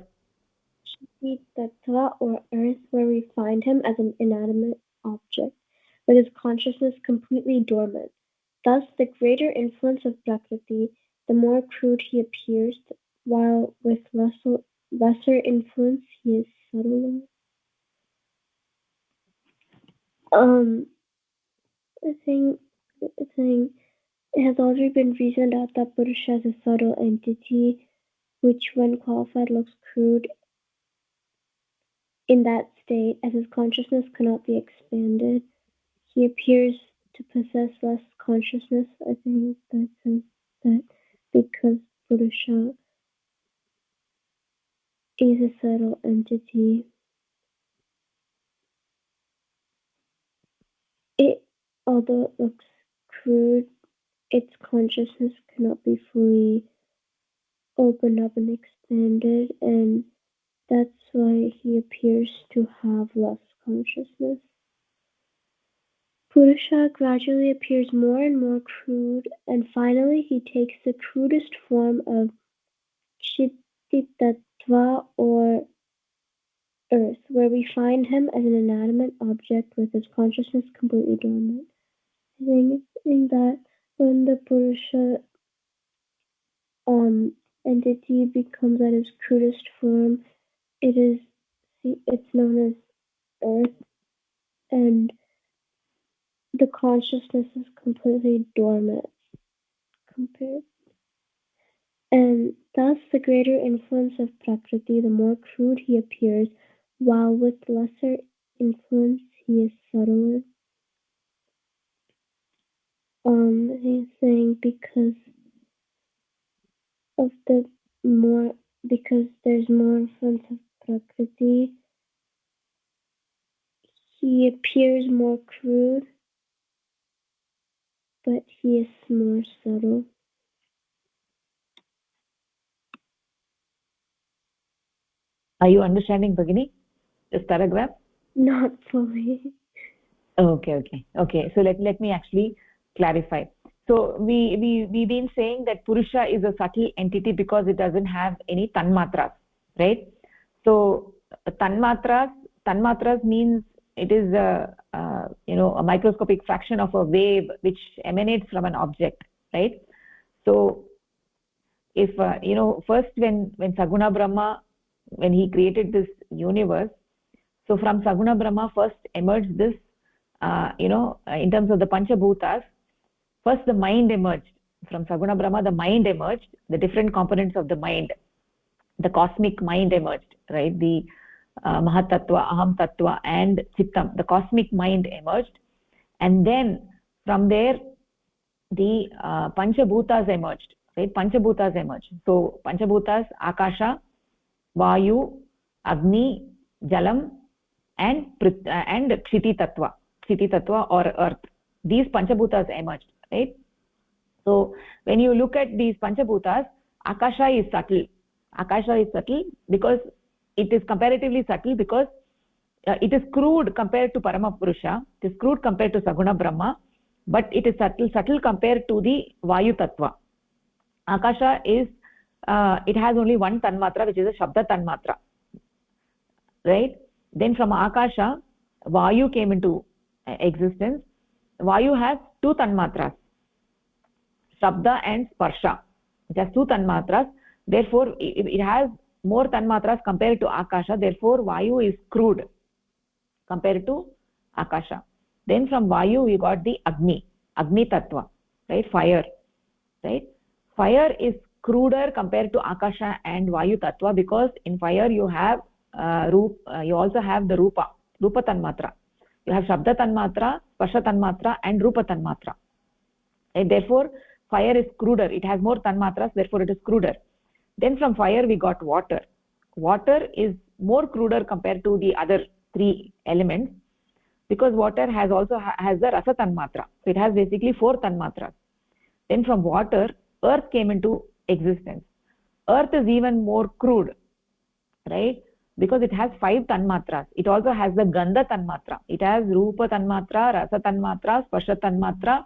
Kshiti Tattva or earth, where we find him as an inanimate object, with his consciousness completely dormant. Thus, the greater influence of Prakriti, the more crude he appears, while with lesser influence he is subtler. It has already been reasoned out that Purusha is a subtle entity, which when qualified looks crude. In that state, as his consciousness cannot be expanded, he appears to possess less consciousness. I think that says that because Purusha is a subtle entity, although it looks crude, its consciousness cannot be fully opened up and expanded, and that's why he appears to have less consciousness. Purusha gradually appears more and more crude, and finally he takes the crudest form of Kshititattva, or earth, where we find him as an inanimate object with his consciousness completely dormant. I think that when the Purusha entity becomes at its crudest form, it's known as earth, and the consciousness is completely dormant compared. And thus the greater influence of Prakriti, the more crude he appears, while with lesser influence he is subtler. He's saying because there's more influence of Prakriti, he appears more crude, but he is more subtle. Are you understanding, Bhagini, this paragraph? Not fully. Okay. So let me actually clarify. So we've been saying that Purusha is a subtle entity because it doesn't have any tanmatras, right? So tanmatras means it is a microscopic fraction of a wave which emanates from an object, right? So if first when Saguna Brahma, when he created this universe, so from Saguna Brahma first emerged this in terms of the Panchabhutas. First the mind emerged. From Saguna Brahma the mind emerged, the different components of the mind, the cosmic mind emerged, right? The Mahat Tattva, Aham Tattva and Chittam, the cosmic mind emerged, and then from there the Panchabhutas emerged, right? Panchabhutas emerged. So Panchabhutas, Akasha, Vayu, Agni, Jalam and Kshiti Tattva or earth. These Panchabhutas emerged, right? So when you look at these Panchabhutas, Akasha is subtle. Akasha is subtle because it is comparatively subtle because it is crude compared to Paramapurusha, it is crude compared to Saguna Brahma, but it is subtle compared to the Vayu Tattva. Akasha is, it has only one Tanmatra, which is a Shabda Tanmatra, right? Then from Akasha, Vayu came into existence. Vayu has two Tanmatras, Shabda and Sparsha. It has two Tanmatras. Therefore, it has more Tanmatras compared to Akasha. Therefore, Vayu is crude compared to Akasha. Then from Vayu, we got the Agni Tattva, right? Fire, right? Fire is cruder compared to Akasha and Vayu Tattva because in fire you have you also have the Rupa Tanmatra. You have Shabda Tanmatra, Sparsha Tanmatra and Rupa Tanmatra. And therefore, fire is cruder. It has more Tanmatras, therefore it is cruder. Then from fire we got water. Water is more cruder compared to the other three elements because water has the Rasa Tanmatra. So it has basically 4 Tanmatras. Then from water, earth came into existence. Earth is even more crude, right? Because it has 5 Tanmatras. It also has the Gandha Tanmatra. It has Rupa Tanmatra, Rasa Tanmatra, Sparsha Tanmatra,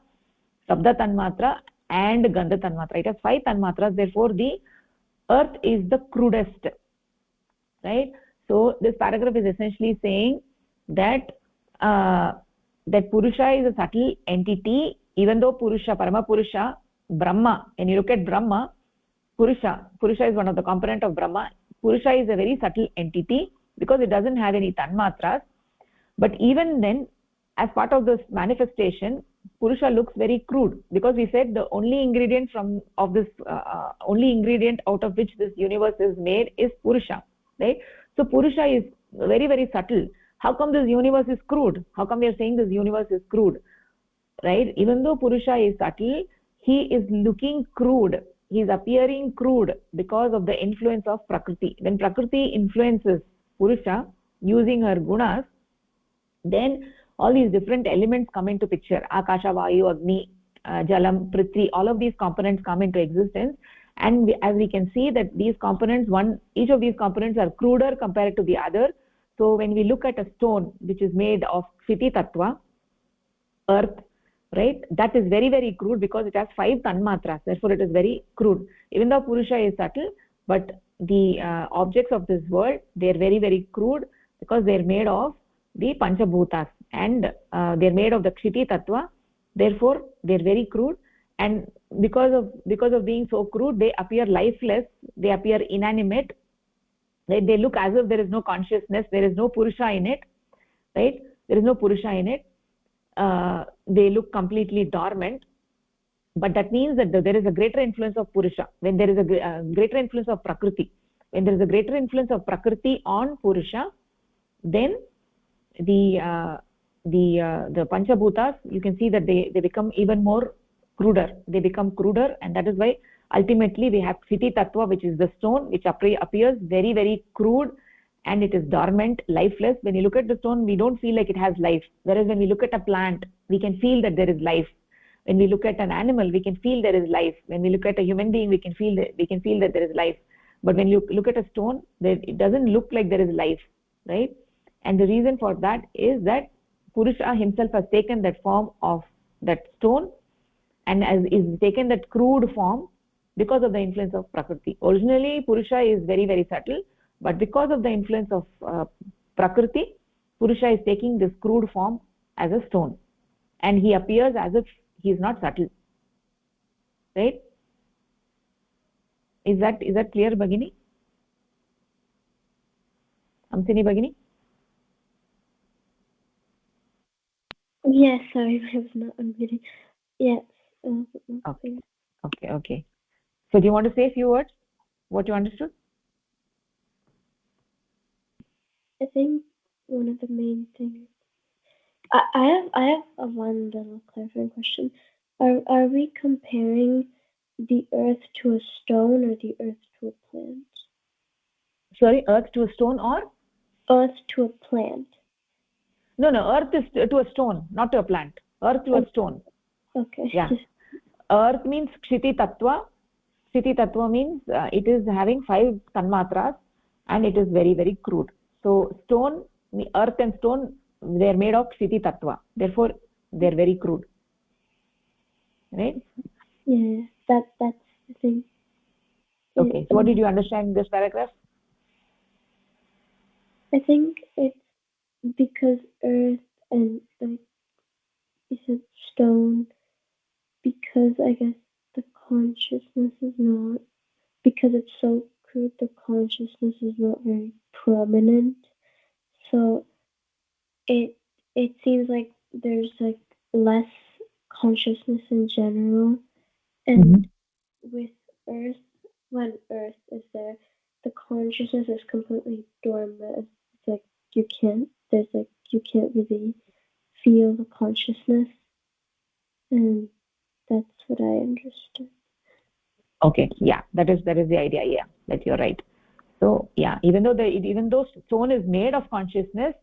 Shabda Tanmatra and Gandha Tanmatra. It has 5 Tanmatras. Therefore, the earth is the crudest, right? So this paragraph is essentially saying that that Purusha is a subtle entity, even though Purusha, Paramapurusha, Brahma, when you look at Brahma, Purusha is one of the component of Brahma. Purusha is a very subtle entity because it doesn't have any Tanmatras. But even then, as part of this manifestation, Purusha looks very crude because we said the only ingredient only ingredient out of which this universe is made is Purusha, right? So Purusha is very, very subtle. How come this universe is crude? How come we are saying this universe is crude, right? Even though Purusha is subtle, he is looking crude. He is appearing crude because of the influence of Prakriti. When Prakriti influences Purusha using her gunas, then all these different elements come into picture. Akasha, Vayu, Agni, Jalam, Prithvi, all of these components come into existence. And as we can see that these components, each of these components are cruder compared to the other. So when we look at a stone which is made of Kshiti Tattva, earth, right, that is very, very crude because it has 5 Tanmatras. Therefore, it is very crude. Even though Purusha is subtle, but the objects of this world, they are very, very crude because they are made of the Panchabhutas and they are made of the Kshiti Tattva. Therefore, they are very crude. And because of being so crude, they appear lifeless, they appear inanimate, right? They look as if there is no consciousness, there is no Purusha in it, right? There is no Purusha in it. They look completely dormant, but that means that there is a greater influence of Purusha. When there is a greater influence of Prakriti, when there is a greater influence of Prakriti on Purusha, then the Panchabhutas, you can see that they become even more cruder. They become cruder, and that is why ultimately we have Kshiti Tattva, which is the stone, which appears very, very crude, and it is dormant, lifeless. When you look at the stone, we don't feel like it has life. Whereas when we look at a plant, we can feel that there is life. When we look at an animal, we can feel there is life. When we look at a human being, we can feel that there is life. But when you look at a stone, it doesn't look like there is life, right? And the reason for that is that Purusha himself has taken that form of that stone, and as is taken that crude form because of the influence of Prakriti. Originally, Purusha is very, very subtle, but because of the influence of Prakriti, Purusha is taking this crude form as a stone, and he appears as if he is not subtle. Right? Is that clear, Bhagini? Hamsini Bhagini? Yes, sorry, I was not unmuted. Yes. Okay. So do you want to say a few words? What you understood? I think one of the main things. I have a one little clarifying question. Are we comparing the earth to a stone or the earth to a plant? Sorry, earth to a stone or? Earth to a plant. No, earth is to a stone, not to a plant. Earth to a stone. Okay. Yeah. Earth means Kshiti Tattva. Kshiti Tattva means it is having 5 tanmatras and it is very, very crude. So stone, earth and stone, they are made of Kshiti Tattva. Therefore, they are very crude. Right? Yeah, that's the thing. Okay. So what did you understand in this paragraph? I think it's because earth and like you said stone, because I guess the consciousness is not, because it's so crude, the consciousness is not very prominent. So it seems like there's like less consciousness in general, and with earth, when earth is there, the consciousness is completely dormant. It's like you can't really feel the consciousness, and that's what I understood. Okay, yeah, that is the idea. Yeah, that you're right. So yeah, even though stone is made of consciousness,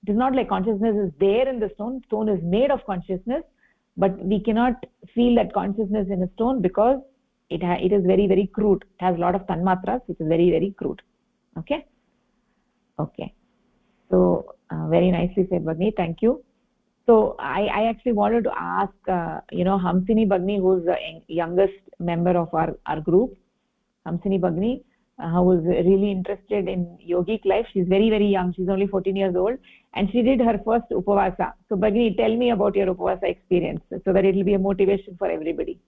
it is not like consciousness is there in the stone. Stone is made of consciousness, but we cannot feel that consciousness in a stone because it is very, very crude. It has a lot of tanmatras, which is very, very crude. Okay. So very nicely said, Bhagni. Thank you. So I actually wanted to ask Hamsini Bhagni, who's the youngest member of our group, Hamsini Bhagni, who was really interested in yogic life. She's very, very young. She's only 14 years old, and she did her first upavasa. So Bhagni, tell me about your upavasa experience so that it will be a motivation for everybody.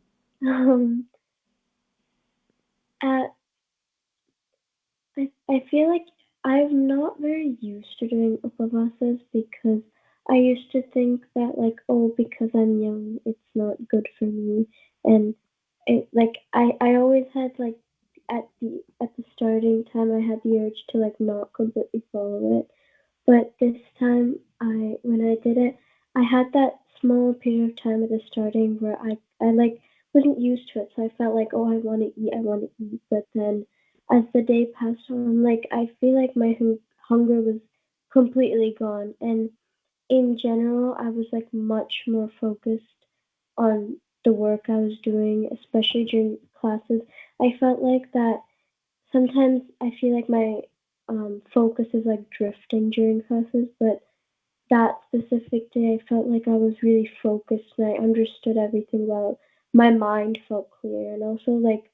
I feel like I'm not very used to doing upavasas because I used to think that like, oh, because I'm young, it's not good for me, and I always had like at the starting time I had the urge to like not completely follow it, but this time when I did it, I had that small period of time at the starting where I like wasn't used to it, so I felt like, oh, I want to eat, but then as the day passed on, like I feel like my hunger was completely gone, and in general, I was like much more focused on the work I was doing, especially during classes. I felt like that sometimes I feel like my focus is like drifting during classes, but that specific day I felt like I was really focused and I understood everything well. My mind felt clear, and also like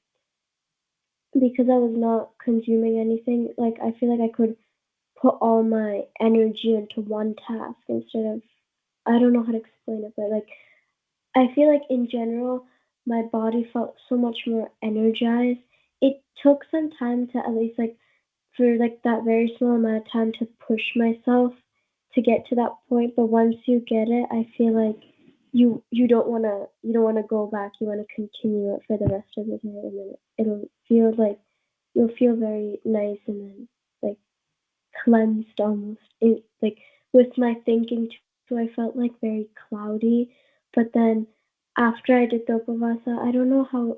because I was not consuming anything, like I feel like I could put all my energy into one task instead of, I don't know how to explain it, but like I feel like in general my body felt so much more energized. It took some time to at least like for like that very small amount of time to push myself to get to that point, but once you get it, I feel like you don't wanna go back. You wanna continue it for the rest of the day, and then it'll feel like you'll feel very nice and then like cleansed almost. It like with my thinking too, I felt like very cloudy. But then after I did the upavasa, I don't know how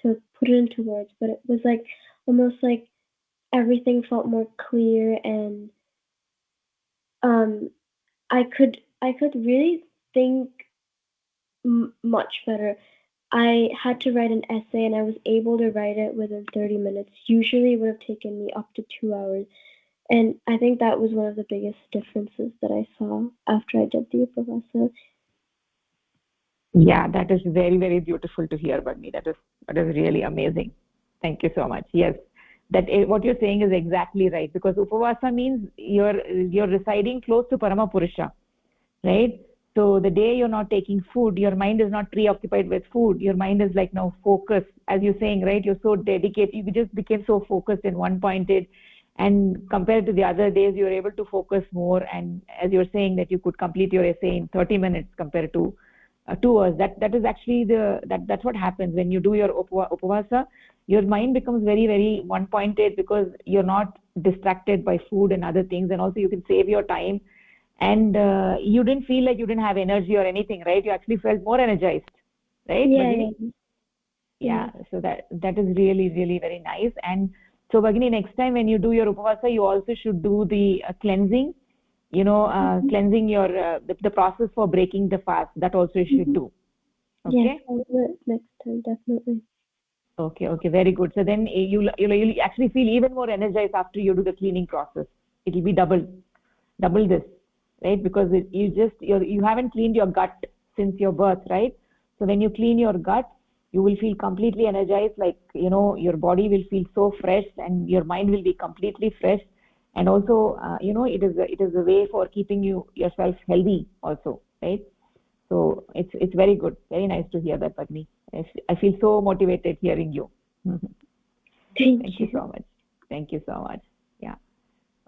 to put it into words, but it was like almost like everything felt more clear, and um I could really think much better. I had to write an essay and I was able to write it within 30 minutes. Usually it would have taken me up to 2 hours. And I think that was one of the biggest differences that I saw after I did the upavasa. Yeah, that is very, very beautiful to hear, Bagni. That is really amazing. Thank you so much. Yes, what you're saying is exactly right, because upavasa means you're residing close to Parama Purusha, right? So the day you're not taking food, your mind is not preoccupied with food. Your mind is like now focused, as you're saying, right? You're so dedicated. You just became so focused and one-pointed. And compared to the other days, you're able to focus more. And as you're saying that you could complete your essay in 30 minutes compared to 2 hours. That is actually that's what happens when you do your upavasa. Your mind becomes very, very one-pointed because you're not distracted by food and other things. And also you can save your time, and you didn't feel like you didn't have energy or anything, right? You actually felt more energized, right, Yeah, Bhagini? Yeah, so that is really, really very nice. And so Bhagini, next time when you do your upavasa, you also should do the cleansing, cleansing your the process for breaking the fast. That also you should do. Okay. Yes, I'll do it next time, definitely. Okay, very good. So then you'll actually feel even more energized after you do the cleaning process. It'll be double this, right? Because you haven't cleaned your gut since your birth, right? So when you clean your gut, you will feel completely energized, like your body will feel so fresh and your mind will be completely fresh. And also it is a way for keeping yourself healthy also, right? So it's very good, very nice to hear that, Pagni. I feel so motivated hearing you. Thank You so much. Thank you so much. Yeah.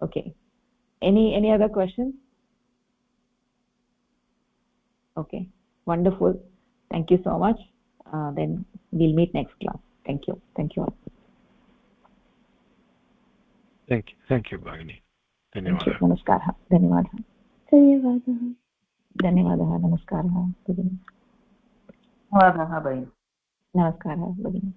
Okay, any other questions? Okay, wonderful. Thank you so much. Then we'll meet next class. Thank you all. Thank you, Bhagini. Thank you. धन्यवादः. नमस्कारः. धन्यवादः. धन्यवादः. धन्यवादः. नमस्कारः भगिनी. धन्यवादः भगिनि. नमस्कारः भगिनी.